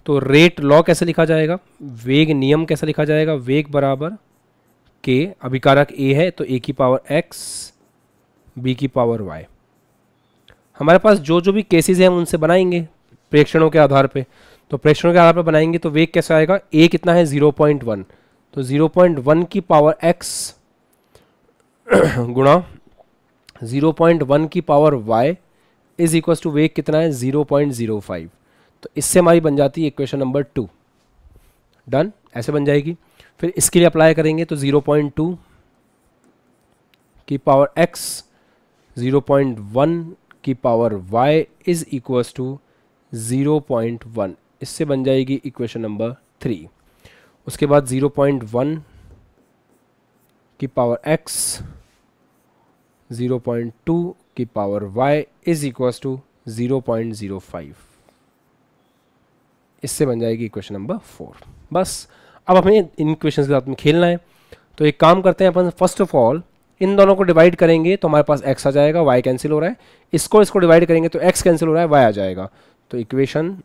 तो रेट लॉ कैसे लिखा जाएगा, वेग नियम कैसे लिखा जाएगा, वेग बराबर के, अभिकारक ए है तो ए की पावर एक्स बी की पावर वाई। हमारे पास जो जो भी केसेस हैं हम उनसे बनाएंगे प्रेक्षणों के आधार पे, तो प्रेक्षणों के आधार पर बनाएंगे तो वेग कैसे आएगा, ए कितना है 0.1, तो 0.1 की पावर एक्स गुणा 0.1 की power y is equal to वेग कितना है 0.05। तो इससे हमारी बन जाती है इक्वेशन नंबर 2। डन, ऐसे बन जाएगी। फिर इसके लिए अप्लाई करेंगे तो 0.2 की पावर x 0.1 की power y is equal to 0.1, इससे बन जाएगी इक्वेशन नंबर 3। उसके बाद 0.1 की पावर x 0.2 की power y is equal to 0.05, इससे बन जाएगी इक्वेशन नंबर 4। बस अब हमें इन इक्वेशंस के साथ में खेलना है। तो एक काम करते हैं अपन, फर्स्ट ऑफ ऑल इन दोनों को डिवाइड करेंगे तो हमारे पास x आ जाएगा, y कैंसिल हो रहा है, इसको डिवाइड करेंगे तो x कैंसिल हो रहा है, y आ जाएगा। तो इक्वेशन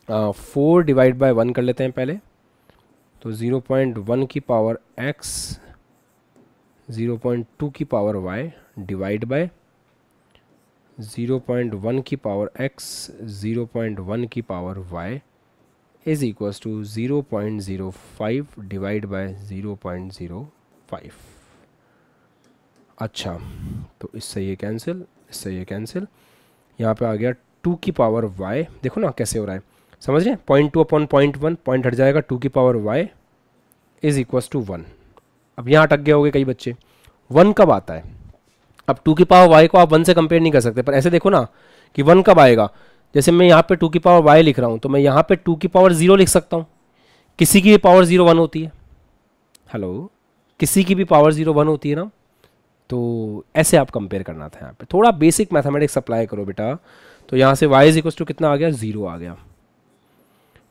4 डिवाइड बाय 1 कर लेते हैं पहले, तो 0.1 की पावर x 0.2 की पावर y डिवाइड बाय 0.1 की पावर x 0.1 की power y is equals to 0.05 divide by 0.05। अच्छा, तो इससे ये कैंसिल, इससे ये कैंसिल, यहाँ पे आ गया 2 की पावर y। देखो ना कैसे हो रहा है, समझ रहे हैं, 0.2 अपॉन 0.1, पॉइंट हट जाएगा, 2 की power y is equals to 1। अब यहाँ अटक गए होंगे कई बच्चे, 1 कब आता है, अब 2 की पावर y को आप 1 से कंपेयर नहीं कर सकते, पर ऐसे देखो ना कि 1 कब आएगा, जैसे मैं यहाँ पे 2 की पावर y लिख रहा हूँ तो मैं यहाँ पे 2 की पावर 0 लिख सकता हूँ, किसी की भी पावर 0 1 होती है, हेलो, किसी की भी पावर 0 1 होती है ना, तो ऐसे आप कंपेयर करना था। यहाँ पे थोड़ा बेसिक मैथमेटिक्स अप्लाई करो बेटा। तो यहाँ से y इज इक्वल टू कितना आ गया, 0 आ गया।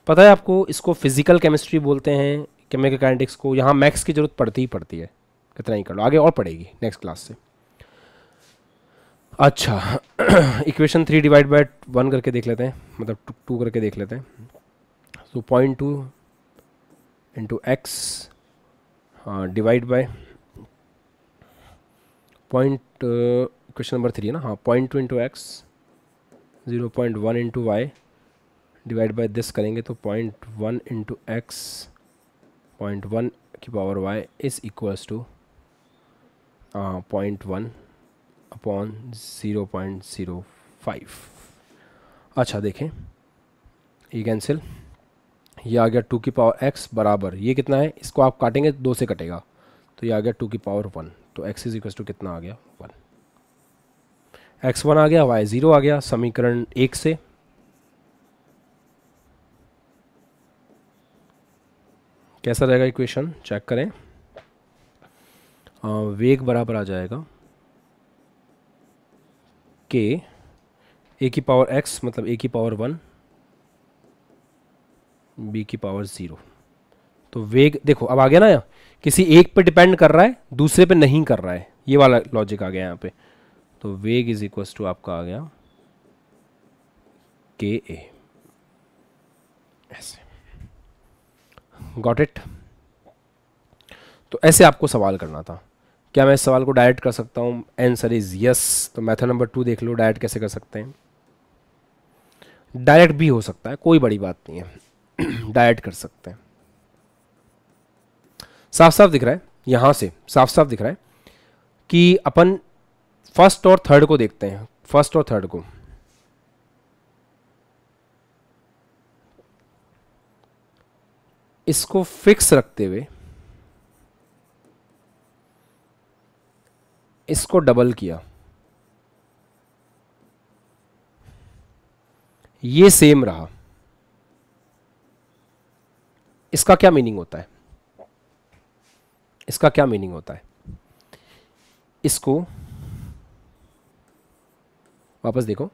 पता है आपको, इसको फिजिकल केमिस्ट्री बोलते हैं, केमिकल काइनेटिक्स को, यहाँ मैथ्स की जरूरत पड़ती ही पड़ती है, कितना ही कर लो, आगे और पड़ेगी नेक्स्ट क्लास से। अच्छा इक्वेशन 3 डिवाइड बाय 1 करके देख लेते हैं, मतलब 2 करके देख लेते हैं। तो 0.2 into x divide by question number 3 है ना, हाँ, 0.2 into x 0.1 into y divide by this करेंगे तो 0.1 इंटू एक्स 0.1 की power y is equals to 0.1 upon 0.05। अच्छा देखें, ये कैंसिल, ये आ गया 2 की पावर x बराबर, ये कितना है, इसको आप काटेंगे 2 से कटेगा, तो ये आ गया 2 की पावर 1, तो x इज इक्वल टू कितना आ गया 1, x 1 आ गया, y 0 आ गया, समीकरण 1 से। कैसा रहेगा इक्वेशन, चेक करें। वेग बराबर आ जाएगा के ए की पावर x मतलब a की पावर 1 b की पावर 0। तो वेग देखो अब आ गया ना, किसी एक पे डिपेंड कर रहा है दूसरे पे नहीं कर रहा है, ये वाला लॉजिक आ गया यहाँ पे। तो वेग इज इक्वल टू आपका आ गया के ए, ऐसे, गॉट इट। तो ऐसे आपको सवाल करना था। क्या मैं इस सवाल को डायरेक्ट कर सकता हूँ, आंसर इज यस। तो मेथड नंबर 2 देख लो, डायरेक्ट कैसे कर सकते हैं। डायरेक्ट भी हो सकता है, कोई बड़ी बात नहीं है डायरेक्ट कर सकते हैं। साफ साफ दिख रहा है, यहां से साफ साफ दिख रहा है कि अपन फर्स्ट और थर्ड को देखते हैं, फर्स्ट और थर्ड को। इसको फिक्स रखते हुए इसको डबल किया, ये सेम रहा, इसका क्या मीनिंग होता है? इसका क्या मीनिंग होता है? इसको वापस देखो,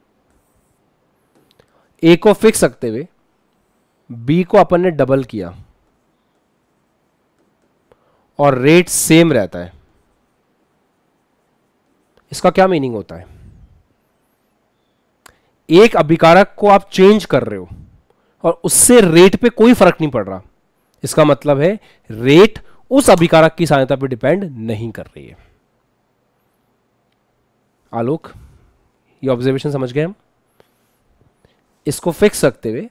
ए को फिक्स रखते हुए बी को अपन ने डबल किया और रेट सेम रहता है, इसका क्या मीनिंग होता है? एक अभिकारक को आप चेंज कर रहे हो और उससे रेट पे कोई फर्क नहीं पड़ रहा, इसका मतलब है रेट उस अभिकारक की सहायता पे डिपेंड नहीं कर रही है। आलोक, ये ऑब्जर्वेशन समझ गए हम? इसको फिक्स रखते हुए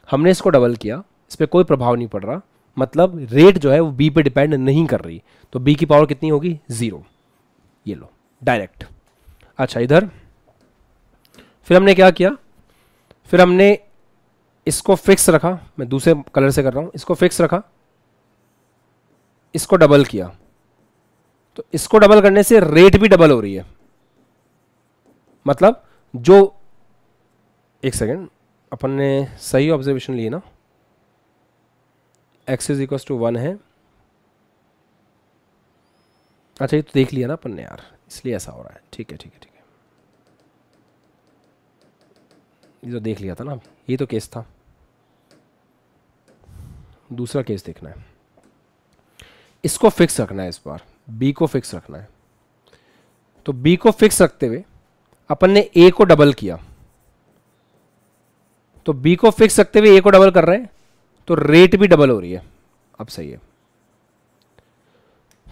हमने इसको डबल किया, इस पर कोई प्रभाव नहीं पड़ रहा, मतलब रेट जो है वो बी पे डिपेंड नहीं कर रही, तो बी की पावर कितनी होगी? 0। ये लो डायरेक्ट। अच्छा, इधर फिर हमने क्या किया? फिर हमने इसको फिक्स रखा, मैं दूसरे कलर से कर रहा हूं, इसको फिक्स रखा, इसको डबल किया, तो इसको डबल करने से रेट भी डबल हो रही है, मतलब जो, एक सेकेंड, अपन ने सही ऑब्जर्वेशन लिए ना, x इज इक्वल टू 1 है। अच्छा, ये तो देख लिया ना अपन ने यार, इसलिए ऐसा हो रहा है। ठीक है ठीक है ठीक है, ये तो देख लिया था ना, ये तो केस था, दूसरा केस देखना है। इसको फिक्स रखना है, इस बार b को फिक्स रखना है, तो b को फिक्स रखते हुए अपन ने a को डबल किया, तो b को फिक्स रखते हुए a को डबल कर रहे हैं, तो रेट भी डबल हो रही है। अब सही है,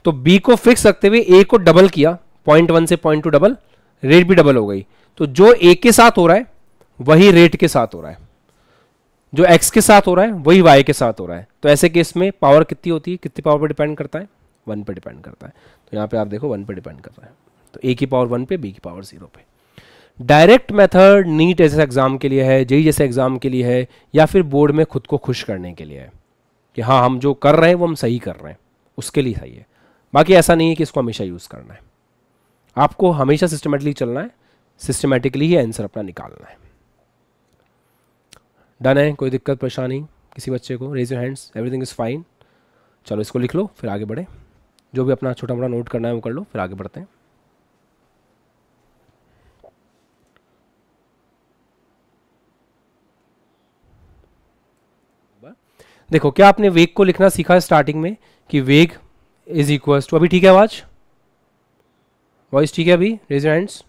तो b को फिक्स रखते हुए a को डबल किया, 0.1 से 0.2 डबल, रेट भी डबल हो गई, तो जो a के साथ हो रहा है वही रेट के साथ हो रहा है, जो x के साथ हो रहा है वही y के साथ हो रहा है। तो ऐसे केस में पावर कितनी होती है? कितनी पावर पर डिपेंड करता है? 1 पर डिपेंड करता है। तो यहां पे आप देखो 1 पर डिपेंड कर रहा है, तो a की पावर 1 पे, b की पावर 0 पे। डायरेक्ट मेथड नीट जैसे एग्जाम के लिए है, जेई जैसे एग्जाम के लिए है, या फिर बोर्ड में खुद को खुश करने के लिए है कि हाँ हम जो कर रहे हैं वो हम सही कर रहे हैं, उसके लिए सही है। बाकी ऐसा नहीं है कि इसको हमेशा यूज करना है, आपको हमेशा सिस्टमेटिकली चलना है, सिस्टमेटिकली ही आंसर अपना निकालना है। डन है? कोई दिक्कत परेशानी किसी बच्चे को? Raise your hands, everything is fine. चलो इसको लिख लो, फिर आगे बढ़े, जो भी अपना छोटा मोटा नोट करना है वो कर लो, फिर आगे बढ़ते हैं। देखो, क्या आपने वेग को लिखना सीखा स्टार्टिंग में कि वेग इज इक्वल्स टू, अभी ठीक है आवाज, वॉइस ठीक है अभी? Raise your hands.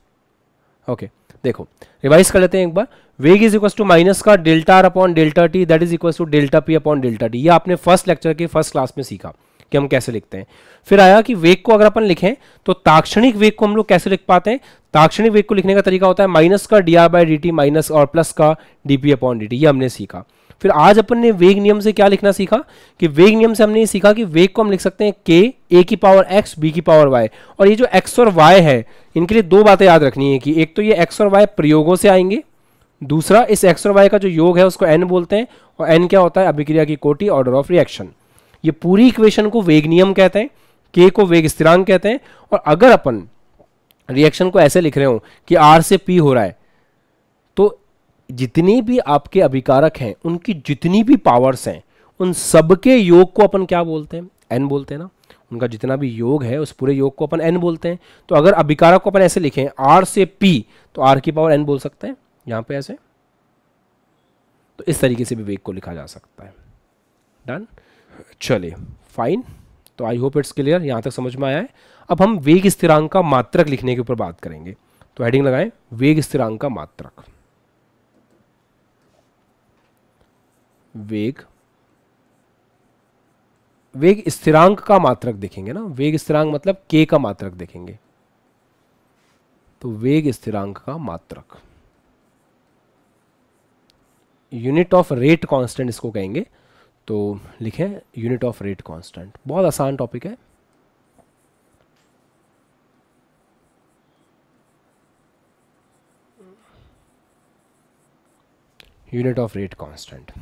ओके, देखो रिवाइज कर लेते हैं एक बार। वेग इज इक्वल्स टू माइनस का delta R upon delta T, that is equals to delta P upon delta T. ये आपने फर्स्ट लेक्चर के फर्स्ट क्लास में सीखा कि हम कैसे लिखते हैं। फिर आया कि वेग को अगर अपन लिखें तो ताक्षणिक वेग को हम लोग कैसे लिख पाते हैं? ताक्षणिक वेग को लिखने का तरीका होता है माइनस का D R by D T minus और प्लस का D P upon D T, ये हमने सीखा। फिर आज अपन ने वेग नियम से क्या लिखना सीखा कि वेग नियम से हमने ये सीखा कि वेग को हम लिख सकते हैं के, ए की पावर एक्स, बी की पावर वाई। और ये जो एक्स और वाई है, इनके लिए दो बातें याद रखनी है कि एक तो ये एक्स और वाई प्रयोगों से आएंगे, दूसरा इस एक्स और वाई का जो योग है उसको एन बोलते हैं, और एन क्या होता है? अभिक्रिया की कोटि, ऑर्डर ऑफ रिएक्शन। ये पूरी इक्वेशन को वेग नियम कहते हैं, के को वेग स्थिरांक कहते हैं। और अगर अपन रिएक्शन को ऐसे लिख रहे हो कि आर से पी हो रहा है, तो जितने भी आपके अभिकारक हैं उनकी जितनी भी पावर्स हैं उन सबके योग को अपन क्या बोलते हैं? एन बोलते हैं ना। उनका जितना भी योग है उस पूरे योग को अपन एन बोलते हैं। तो अगर अभिकारक को अपन ऐसे लिखें आर से पी, तो आर की पावर एन बोल सकते हैं यहां पे ऐसे। तो इस तरीके से भी वेग को लिखा जा सकता है। डन, चलिए फाइन। तो आई होप इट्स क्लियर, यहां तक समझ में आया है। अब हम वेग स्थिरांक का मात्रक लिखने के ऊपर बात करेंगे। तो हेडिंग लगाएं वेग स्थिरांक का मात्रक। वेग स्थिरांक का मात्रक देखेंगे ना, वेग स्थिरांक मतलब के का मात्रक देखेंगे। तो वेग स्थिरांक का मात्रक, यूनिट ऑफ रेट कांस्टेंट इसको कहेंगे। तो लिखें यूनिट ऑफ रेट कांस्टेंट, बहुत आसान टॉपिक है। Unit of rate constant.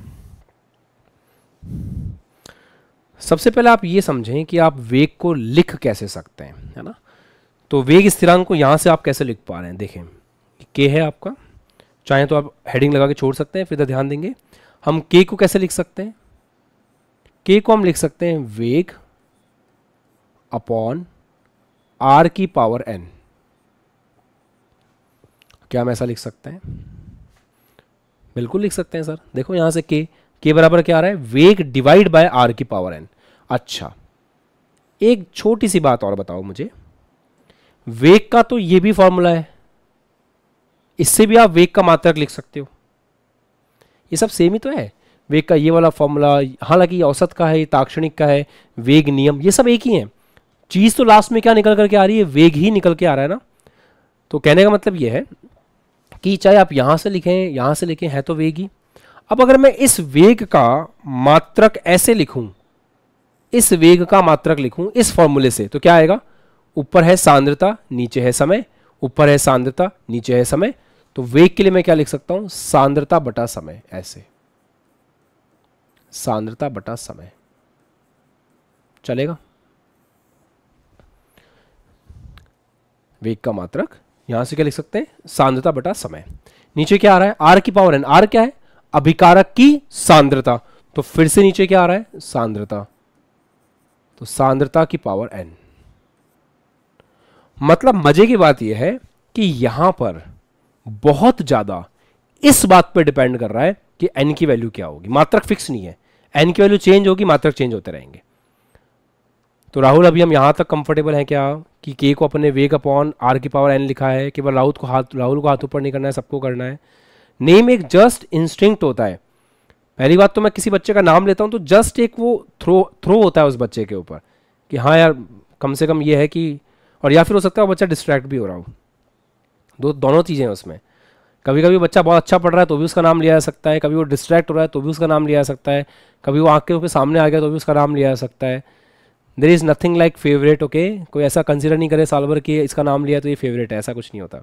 सबसे पहले आप ये समझें कि आप वेग को लिख कैसे सकते हैं, है ना। तो वेग स्थिरांक को यहां से आप कैसे लिख पा रहे हैं, देखें के है आपका, चाहे तो आप हेडिंग लगा के छोड़ सकते हैं, फिर ध्यान देंगे। हम के को कैसे लिख सकते हैं, के को हम लिख सकते हैं वेग अपॉन आर की पावर एन। क्या हम ऐसा लिख सकते हैं, बिल्कुल लिख सकते हैं सर। देखो यहां से के बराबर क्या आ रहा है, वेग डिवाइड बाय आर की पावर एन। अच्छा, एक छोटी सी बात और बताओ मुझे, वेग का तो ये भी फॉर्मूला है, इससे भी आप वेग का मात्रक लिख सकते हो, ये सब सेम ही तो है। वेग का ये वाला फॉर्मूला, हालांकि ये औसत का है, ये ताक्षणिक का है, वेग नियम, ये सब एक ही है। चीज तो लास्ट में क्या निकल करके आ रही है, वेग ही निकल के आ रहा है ना। तो कहने का मतलब ये है कि चाहे आप यहां से लिखें यहां से लिखें, है तो वेग ही। अब अगर मैं इस वेग का मात्रक ऐसे लिखूं, इस वेग का मात्रक लिखूं इस फॉर्मूले से, तो क्या आएगा, ऊपर है सांद्रता नीचे है समय, ऊपर है सांद्रता नीचे है समय। तो वेग के लिए मैं क्या लिख सकता हूं, सांद्रता बटा समय, ऐसे सांद्रता बटा समय चलेगा। वेग का मात्रक यहां से क्या लिख सकते हैं, सांद्रता बटा समय। नीचे क्या आ रहा है, आर की पावर एन, आर क्या है, अभिकारक की सांद्रता, तो फिर से नीचे क्या आ रहा है, सांद्रता, तो सांद्रता की पावर एन। मतलब मजे की बात यह है कि यहां पर बहुत ज्यादा इस बात पर डिपेंड कर रहा है कि एन की वैल्यू क्या होगी, मात्रक फिक्स नहीं है, एन की वैल्यू चेंज होगी, मात्रक चेंज होते रहेंगे। तो राहुल अभी हम यहां तक कंफर्टेबल हैं क्या कि के को अपने वेग अपॉन आर की पावर एन लिखा है, केवल राहुल को हाथ ऊपर नहीं करना है, सबको करना है। नेम एक जस्ट इंस्टिंक्ट होता है। पहली बात तो मैं किसी बच्चे का नाम लेता हूं तो जस्ट एक वो थ्रो होता है उस बच्चे के ऊपर कि हाँ यार कम से कम ये है कि, और या फिर हो सकता है वो बच्चा डिस्ट्रैक्ट भी हो रहा हो, दोनों चीज़ें हैं उसमें। कभी कभी बच्चा बहुत अच्छा पढ़ रहा है तो भी उसका नाम लिया जा सकता है, कभी वो डिस्ट्रैक्ट हो रहा है तो भी उसका नाम लिया जा सकता है, कभी वो आंख के सामने आ गया तो भी उसका नाम लिया जा सकता है। There is nothing like favourite, okay, कोई ऐसा कंसिडर नहीं करे साल भर कि इसका नाम लिया तो ये फेवरेट है, ऐसा कुछ नहीं होता।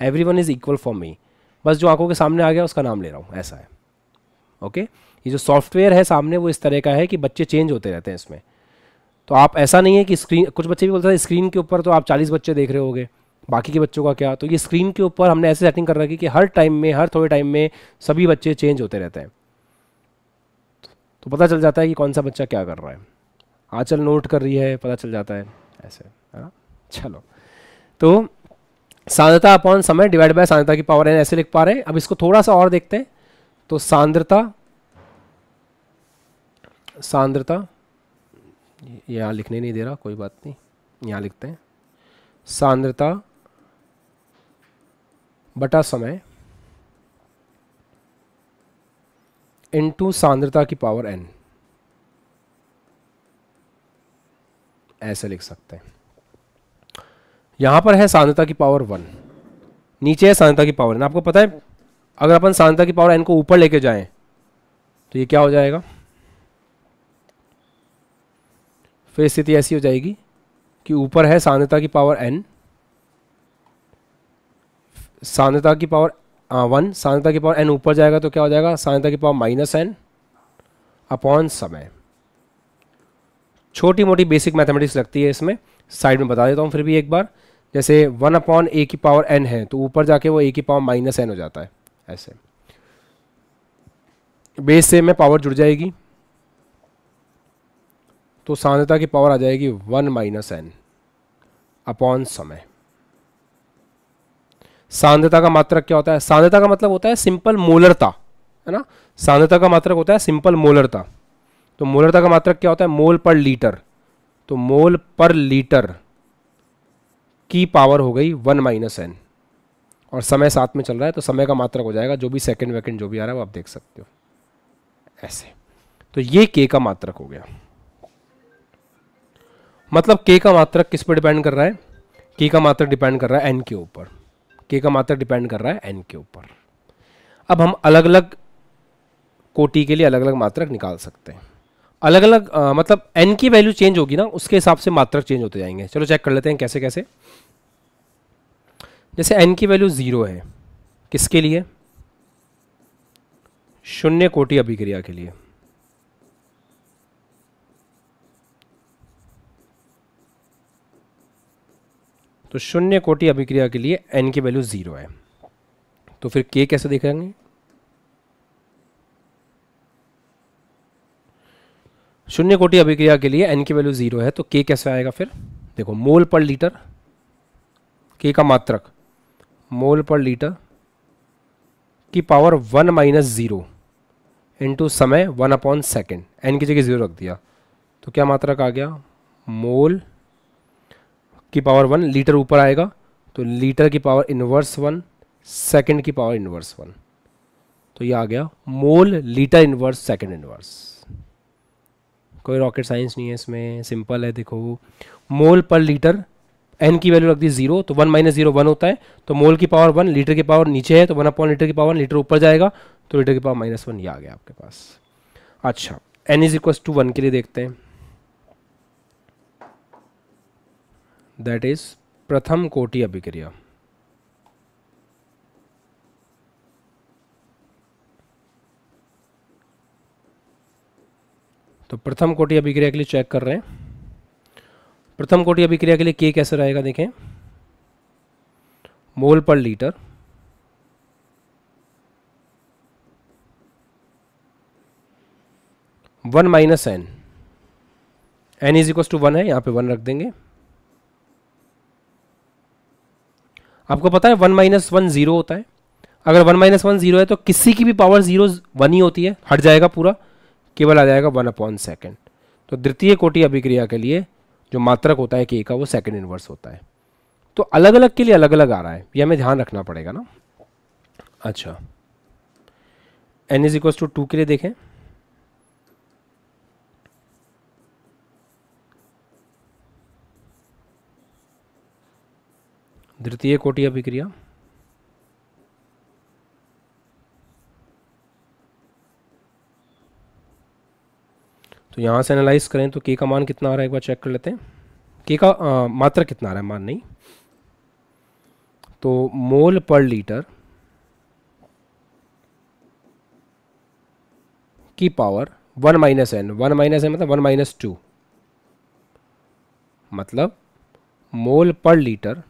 Every one is equal for me, बस जो आंखों के सामने आ गया उसका नाम ले रहा हूँ, ऐसा है। ओके, ये जो सॉफ्टवेयर है सामने वो इस तरह का है कि बच्चे चेंज होते रहते हैं इसमें। तो आप ऐसा नहीं है कि स्क्रीन, कुछ बच्चे भी बोलते हैं स्क्रीन के ऊपर तो आप 40 बच्चे देख रहे होगे, बाकी के बच्चों का क्या, तो ये स्क्रीन के ऊपर हमने ऐसे सेटिंग कर रखी कि हर टाइम में, हर थोड़े टाइम में सभी बच्चे चेंज होते रहते हैं, तो पता चल जाता है कि कौन सा बच्चा क्या कर रहा है। आंचल नोट कर रही है, पता चल जाता है ऐसे, है ना। चलो, तो सांद्रता अपॉन समय डिवाइड बाय सांद्रता की पावर एन ऐसे लिख पा रहे हैं। अब इसको थोड़ा सा और देखते हैं, तो सांद्रता यहाँ लिखने नहीं दे रहा, कोई बात नहीं, यहाँ लिखते हैं सांद्रता बटा समय इनटू सांद्रता की पावर एन, ऐसे लिख सकते हैं। यहां पर है सांद्रता की पावर 1, नीचे है सांद्रता की पावर एन। आपको पता है अगर अपन सांद्रता की पावर एन को ऊपर लेके जाएं तो ये क्या हो जाएगा, फिर स्थिति ऐसी हो जाएगी कि ऊपर है सांद्रता की पावर एन, सांद्रता की पावर 1, सांद्रता की पावर एन ऊपर जाएगा तो क्या हो जाएगा, सांद्रता की पावर माइनस एन अपॉन समय। छोटी मोटी बेसिक मैथमेटिक्स लगती है इसमें, साइड में बता देता हूँ फिर भी एक बार। जैसे 1 अपॉन ए की पावर एन है तो ऊपर जाके वो ए की पावर माइनस एन हो जाता है, ऐसे बेस से में पावर जुड़ जाएगी तो सांद्रता की पावर आ जाएगी 1 माइनस एन अपॉन समय। सांद्रता का मात्रक क्या होता है, सांद्रता का मतलब होता है सिंपल मोलरता, है ना। सांद्रता का मात्रक होता है सिंपल मोलरता। तो मोलरता का मात्रक क्या होता है, मोल पर लीटर, तो मोल पर लीटर की पावर हो गई 1 माइनस एन, और समय साथ में चल रहा है तो समय का मात्रक हो जाएगा जो भी सेकंड वैकेंड जो भी आ रहा है वो आप देख सकते हो ऐसे। तो ये के का मात्रक हो गया। मतलब के का मात्रक किस पर डिपेंड कर रहा है, के का मात्रक डिपेंड कर रहा है एन के ऊपर, के का मात्रक डिपेंड कर रहा है एन के ऊपर। अब हम अलग अलग कोटि के लिए अलग अलग मात्रक निकाल सकते हैं। अलग अलग मतलब एन की वैल्यू चेंज होगी ना, उसके हिसाब से मात्रक चेंज होते जाएंगे। चलो चेक कर लेते हैं कैसे कैसे। जैसे एन की वैल्यू 0 है, किसके लिए, शून्य कोटि अभिक्रिया के लिए। तो शून्य कोटि अभिक्रिया के लिए n की वैल्यू 0 है, तो फिर k कैसे देखेंगे? शून्य कोटि अभिक्रिया के लिए n की वैल्यू 0 है, तो k कैसे आएगा फिर? देखो, मोल पर लीटर, k का मात्रक मोल पर लीटर की पावर 1 माइनस 0 इंटू समय 1/सेकेंड, n की जगह 0 रख दिया, तो क्या मात्रक आ गया? मोल की पावर 1, लीटर ऊपर आएगा तो लीटर की पावर इनवर्स 1, सेकंड की पावर इनवर्स 1, तो ये आ गया mole litre inverse second inverse. कोई रॉकेट साइंस नहीं है इसमें, सिंपल है। देखो, मोल पर लीटर, n की वैल्यू रख दी 0, तो 1 माइनस 0 1 होता है, तो मोल की पावर 1, लीटर की पावर नीचे है तो 1 लीटर की पावर, लीटर ऊपर जाएगा तो लीटर की पावर -1, ये आ गया आपके पास। अच्छा, n इज इक्वल टू 1 के लिए देखते हैं, दैट इज प्रथम कोटि अभिक्रिया। तो प्रथम कोटि अभिक्रिया के लिए चेक कर रहे हैं, प्रथम कोटि अभिक्रिया के लिए k कैसे रहेगा? देखें, mole per litre one minus n, n is equal to 1 है, यहां पे 1 रख देंगे। आपको पता है 1 माइनस 1 0 होता है, अगर 1 माइनस 1 0 है तो किसी की भी पावर 0 1 ही होती है, हट जाएगा पूरा, केवल आ जाएगा 1/सेकेंड। तो द्वितीय कोटि अभिक्रिया के लिए जो मात्रक होता है k का, वो सेकंड इनवर्स होता है। तो अलग अलग के लिए अलग अलग आ रहा है, ये हमें ध्यान रखना पड़ेगा ना। अच्छा, n इज इक्वल टू 2 के लिए देखें, द्वितीय कोटि अभिक्रिया, तो यहां से एनालाइज करें तो k का मान कितना आ रहा है, एक बार चेक कर लेते हैं। k का मात्रक कितना आ रहा है, मान नहीं, तो मोल पर लीटर की power 1 minus n, 1 minus n मतलब 1 माइनस 2, मतलब मोल पर लीटर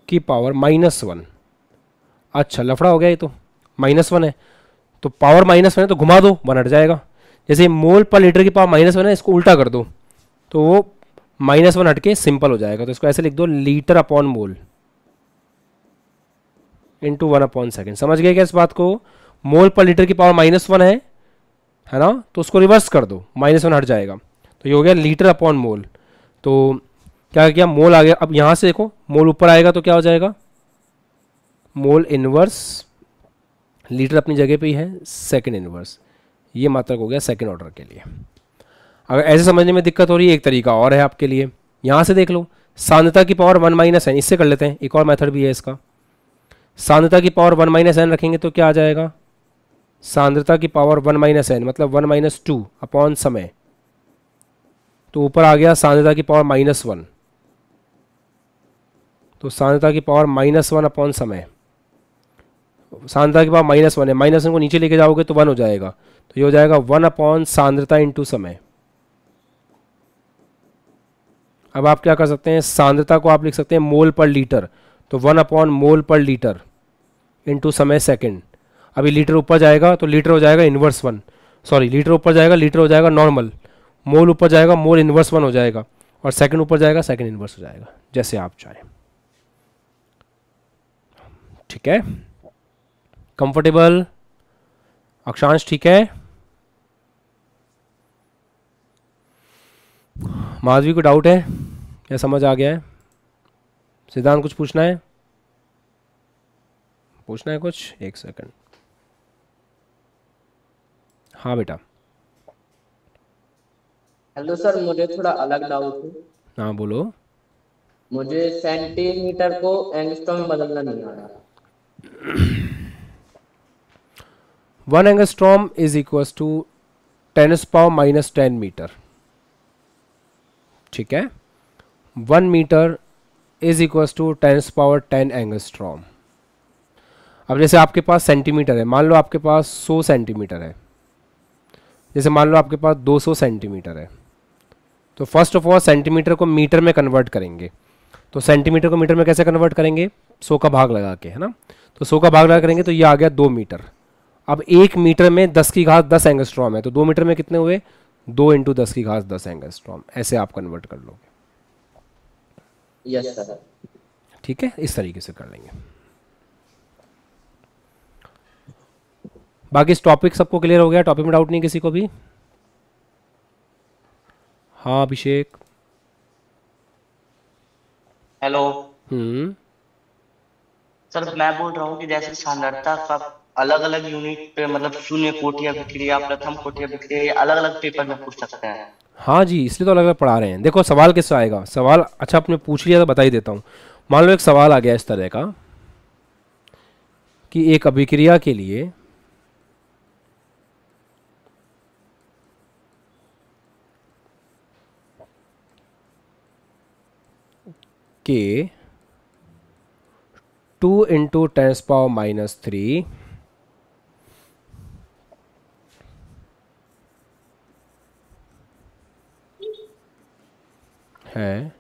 की पावर -1। अच्छा, लफड़ा हो गया ये, तो -1 है, तो पावर -1 है तो घुमा दो, 1 हट जाएगा। जैसे मोल पर लीटर की पावर -1 है, इसको उल्टा कर दो तो वो -1 हट के सिंपल हो जाएगा। तो इसको ऐसे लिख दो, लीटर अपॉन मोल इंटू 1/सेकेंड। समझ गए क्या इस बात को? मोल पर लीटर की पावर -1 है ना, तो उसको रिवर्स कर दो, -1 हट जाएगा, तो ये हो गया लीटर अपॉन मोल। तो क्या किया, मोल आ गया। अब यहां से देखो, मोल ऊपर आएगा तो क्या हो जाएगा, मोल इनवर्स, लीटर अपनी जगह पे ही है, सेकंड इनवर्स, ये मात्रक हो गया सेकंड ऑर्डर के लिए। अगर ऐसे समझने में दिक्कत हो रही है, एक तरीका और है आपके लिए, यहां से देख लो, सांद्रता की पावर 1 माइनस n, इससे कर लेते हैं, एक और मेथड भी है इसका। सांद्रता की पावर 1 माइनस n रखेंगे तो क्या आ जाएगा, सांद्रता की पावर 1 माइनस n मतलब 1 माइनस 2 अपॉन समय, तो ऊपर आ गया सांद्रता की पावर -1, तो सांद्रता की पावर -1 अपॉन समय, सांद्रता की पावर -1 है, -1 को नीचे लेके जाओगे तो 1 हो जाएगा, तो ये हो जाएगा 1 अपॉन सांद्रता इंटू समय। अब आप क्या कर सकते हैं, सांद्रता को आप लिख सकते हैं मोल पर लीटर, तो 1 upon mole per litre into समय सेकंड। अभी लीटर ऊपर जाएगा तो लीटर हो जाएगा इनवर्स 1, सॉरी लीटर ऊपर जाएगा, लीटर हो जाएगा नॉर्मल, मोल ऊपर जाएगा, मोल इनवर्स 1 हो जाएगा, और सेकंड ऊपर जाएगा, सेकंड इनवर्स हो जाएगा, जैसे आप चाहें। ठीक है, कंफर्टेबल? अक्षांश ठीक है? माधवी को डाउट है या समझ आ गया है? सिद्धांत कुछ पूछना है? पूछना है कुछ? एक सेकंड। हाँ बेटा। हेलो सर, मुझे थोड़ा अलग डाउट है। हाँ बोलो। मुझे सेंटीमीटर को एंगस्ट्रॉम में बदलना नहीं आ रहा। 1 angstrom is equal to 10⁻⁻10 metre. ठीक है, 1 metre is equal to 10⁻10 angstrom. अब जैसे आपके पास सेंटीमीटर है, मान लो आपके पास 100 सेंटीमीटर है, जैसे मान लो आपके पास 200 सेंटीमीटर है, तो फर्स्ट ऑफ ऑल सेंटीमीटर को मीटर में कन्वर्ट करेंगे। तो सेंटीमीटर को मीटर में कैसे कन्वर्ट करेंगे? 100 का भाग लगा के, है ना। तो 100 का भाग लगा करेंगे तो ये आ गया 2 मीटर। अब 1 मीटर में 10 की घात 10 एंगस्ट्रॉम है, तो 2 मीटर में कितने हुए? 2 × 10 की घात 10 एंगस्ट्रॉम। ऐसे आप कन्वर्ट कर लोगे। Yes sir. ठीक है, इस तरीके से कर लेंगे। बाकी इस टॉपिक सबको क्लियर हो गया? टॉपिक में डाउट नहीं किसी को भी? हाँ अभिषेक। हेलो सर, मैं बोल रहा हूँ कि जैसे सांद्रता का अलग अलग यूनिट पे मतलब शून्य कोटि अभिक्रिया, प्रथम कोटि अभिक्रिया, अलग अलग पेपर में पूछ सकते हैं। हाँ जी, इसलिए तो अलग अलग पढ़ा रहे हैं। देखो सवाल किससे आएगा? सवाल अच्छा आपने पूछ लिया तो बता ही देता हूँ। मान लो एक सवाल आ गया इस तरह का कि एक अभिक्रिया के लिए के 2 × 10⁻³ है,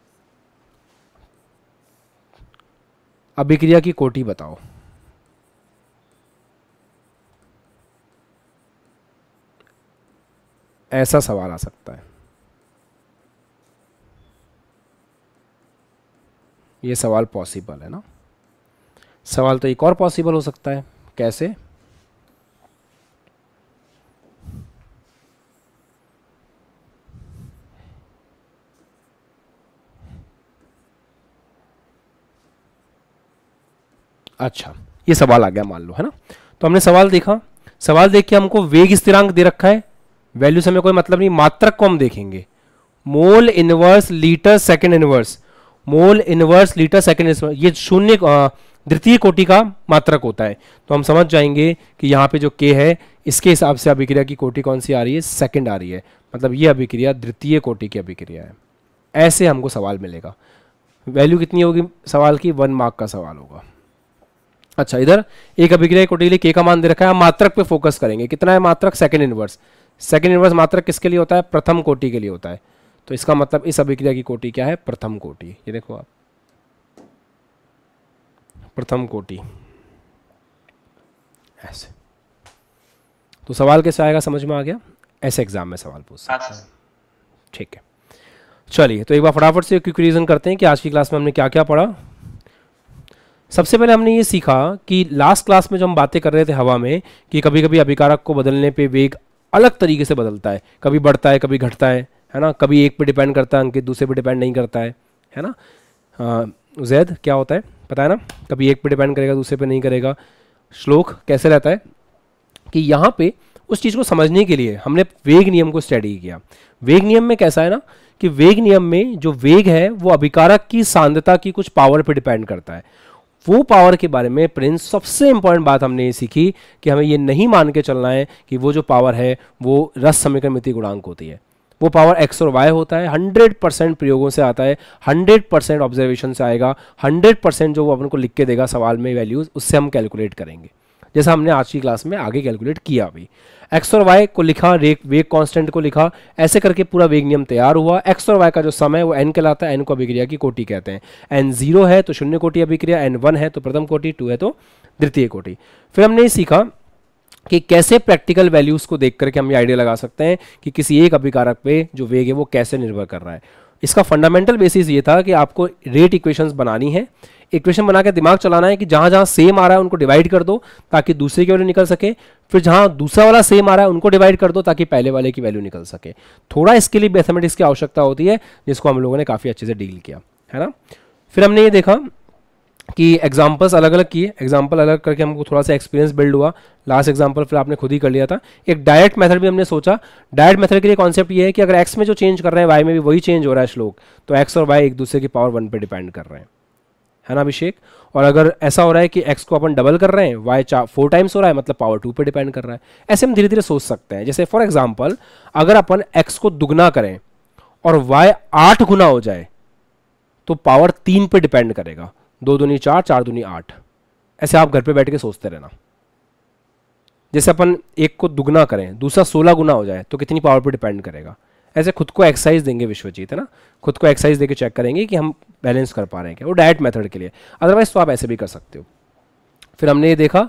अभिक्रिया की कोटि बताओ। ऐसा सवाल आ सकता है। ये सवाल पॉसिबल है ना। सवाल तो एक और पॉसिबल हो सकता है। कैसे? अच्छा, ये सवाल आ गया मान लो, है ना। तो हमने सवाल देखा, सवाल देख के हमको वेग स्थिरांक दे रखा है, वैल्यू से हमें कोई मतलब नहीं, मात्रक को हम देखेंगे। Mole inverse litre second inverse, mole inverse litre second inverse, ये शून्य द्वितीय कोटि का मात्रक होता है। तो हम समझ जाएंगे कि यहाँ पे जो k है इसके हिसाब से अभिक्रिया की कोटि कौन सी आ रही है? सेकंड आ रही है, मतलब ये अभिक्रिया द्वितीय कोटि की अभिक्रिया है। ऐसे हमको सवाल मिलेगा। वैल्यू कितनी होगी सवाल की? 1 मार्क का सवाल होगा। अच्छा, इधर एक अभिक्रिया कोटि के लिए k का मान दे रखा है, हम मात्रक पे फोकस करेंगे। कितना है मात्रक? Second inverse. सेकंड इनवर्स मात्रक किसके लिए होता है? प्रथम कोटि के लिए होता है। तो इसका मतलब इस अभिक्रिया की कोटि क्या है? प्रथम कोटि। ये देखो आप, प्रथम कोटि। ऐसे तो सवाल कैसे आएगा समझ में आ गया? ऐसे एग्जाम में सवाल पूछ सकते हैं। ठीक है, चलिए तो एक बार फटाफट से क्विक रिवीजन करते हैं कि आज की क्लास में हमने क्या क्या पढ़ा। सबसे पहले हमने ये सीखा कि लास्ट क्लास में जो हम बातें कर रहे थे हवा में, कि कभी कभी अभिकारक को बदलने पे वेग अलग तरीके से बदलता है, कभी बढ़ता है कभी घटता है ना। कभी एक पे डिपेंड करता है अंकित, दूसरे पे डिपेंड नहीं करता है ना। जैद क्या होता है पता है ना? कभी एक पे डिपेंड करेगा दूसरे पे नहीं करेगा। श्लोक कैसे रहता है कि यहाँ पे उस चीज़ को समझने के लिए हमने वेग नियम को स्टडी किया। वेग नियम में कैसा है ना कि वेग नियम में जो वेग है वो अभिकारक की सांद्रता की कुछ पावर पे डिपेंड करता है। वो पावर के बारे में प्रिंस सबसे इंपॉर्टेंट बात हमने ये सीखी कि हमें ये नहीं मान के चलना है कि वो जो पावर है वो रस समीकरण मिति गुणांक होती है। वो पावर x और y होता है। 100% प्रयोगों से आता है, 100% ऑब्जर्वेशन से आएगा, 100% जो वो अपन को लिख के देगा सवाल में वैल्यूज, उससे हम कैलकुलेट करेंगे, जैसा हमने आज की क्लास में आगे कैलकुलेट किया। अभी x और y को लिखा, वेग कांस्टेंट को लिखा, ऐसे करके पूरा वेग नियम तैयार हुआ। x और y का जो सम है वो n कहलाता है, n को अभिक्रिया की कोटि कहते हैं। n 0 है तो शून्य कोटि अभिक्रिया, n 1 है तो प्रथम कोटि, 2 है तो द्वितीय कोटि। फिर हमने ये सीखा कि कैसे प्रैक्टिकल वैल्यूज को देख करके हम ये आइडिया लगा सकते हैं कि किसी एक अभिकारक पे जो वेग है वो कैसे निर्भर कर रहा है। इसका फंडामेंटल बेसिस ये था कि आपको रेट इक्वेशंस बनानी है, इक्वेशन बना के दिमाग चलाना है कि जहां जहां सेम आ रहा है उनको डिवाइड कर दो ताकि दूसरे की वैल्यू निकल सके, फिर जहां दूसरा वाला सेम आ रहा है उनको डिवाइड कर दो ताकि पहले वाले की वैल्यू निकल सके। थोड़ा इसके लिए मैथमेटिक्स की आवश्यकता होती है जिसको हम लोगों ने काफ़ी अच्छे से डील किया, है ना। फिर हमने ये देखा कि एग्जाम्पल्स अलग अलग किए, एग्जाम्पल अलग करके हमको थोड़ा सा एक्सपीरियंस बिल्ड हुआ। लास्ट एग्जाम्पल फिर आपने खुद ही कर लिया था। एक डायरेक्ट मेथड भी हमने सोचा। डायरेक्ट मेथड के लिए कॉन्सेप्ट ये है कि अगर एक्स में जो चेंज कर रहे हैं वाई में भी वही चेंज हो रहा है श्लोक, तो एक्स और वाई एक दूसरे की पावर 1 पे डिपेंड कर रहे हैं, है ना अभिषेक। और अगर ऐसा हो रहा है कि एक्स को अपन डबल कर रहे हैं, वाई 4 टाइम्स हो रहा है, मतलब पावर 2 पे डिपेंड कर रहा है। ऐसे हम धीरे धीरे सोच सकते हैं। जैसे फॉर एग्जाम्पल अगर अपन एक्स को दुगना करें और वाई 8 गुना हो जाए तो पावर 3 पे डिपेंड करेगा। 2 दूनी 4, 4 दूनी 8। ऐसे आप घर पे बैठ के सोचते रहना। जैसे अपन एक को दुगना करें, दूसरा 16 गुना हो जाए तो कितनी पावर पे डिपेंड करेगा। ऐसे खुद को एक्सरसाइज देंगे विश्वजीत, है ना, खुद को एक्सरसाइज देके चेक करेंगे कि हम बैलेंस कर पा रहे हैं क्या, वो डायरेक्ट मेथड के लिए। अदरवाइज तो आप ऐसे भी कर सकते हो। फिर हमने ये देखा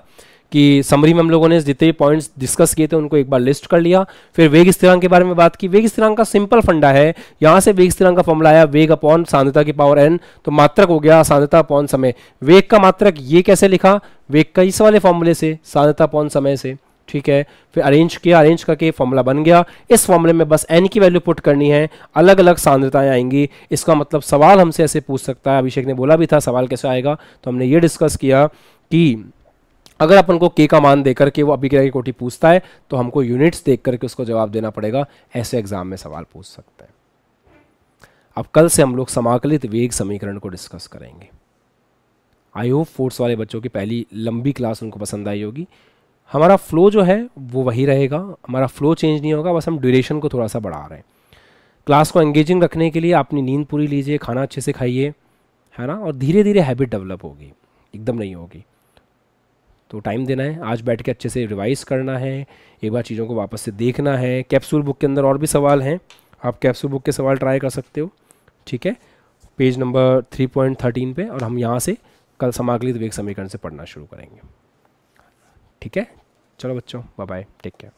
कि समरी में हम लोगों ने जितने भी पॉइंट्स डिस्कस किए थे उनको एक बार लिस्ट कर लिया। फिर वेग स्थिरांक के बारे में बात की। वेग स्थिरांक का सिंपल फंडा है, यहाँ से वेग स्थिरांक का फॉर्मूला आया वेग अपॉन सांद्रता की पावर n, तो मात्रक हो गया सांद्रता अपॉन समय। वेग का मात्रक ये कैसे लिखा, वेग का इस वाले फॉर्मूले से, सांद्रता अपॉन समय से, ठीक है। फिर अरेंज किया, अरेंज करके फॉर्मूला बन गया। इस फॉर्मूले में बस n की वैल्यू पुट करनी है, अलग अलग सांद्रताएं आएंगी। इसका मतलब सवाल हमसे ऐसे पूछ सकता है, अभिषेक ने बोला भी था सवाल कैसे आएगा, तो हमने ये डिस्कस किया कि अगर अपन को k का मान देकर के वो अभिक्रिया की कोटि पूछता है तो हमको यूनिट्स देख करके उसको जवाब देना पड़ेगा। ऐसे एग्जाम में सवाल पूछ सकते हैं। अब कल से हम लोग समाकलित वेग समीकरण को डिस्कस करेंगे। आई होप फोर्स वाले बच्चों की पहली लंबी क्लास उनको पसंद आई होगी। हमारा फ्लो जो है वो वही रहेगा, हमारा फ्लो चेंज नहीं होगा, बस हम ड्यूरेशन को थोड़ा सा बढ़ा रहे हैं। क्लास को एंगेजिंग रखने के लिए अपनी नींद पूरी लीजिए, खाना अच्छे से खाइए, है ना, और धीरे धीरे हैबिट डेवलप होगी, एकदम नहीं होगी। तो टाइम देना है, आज बैठ के अच्छे से रिवाइज करना है, एक बार चीज़ों को वापस से देखना है। कैप्सूल बुक के अंदर और भी सवाल हैं, आप कैप्सूल बुक के सवाल ट्राई कर सकते हो, ठीक है, पेज नंबर 3.13 पे। और हम यहाँ से कल समाकलित वेग समीकरण से पढ़ना शुरू करेंगे, ठीक है। चलो बच्चों, बाय बाय, टेक केयर।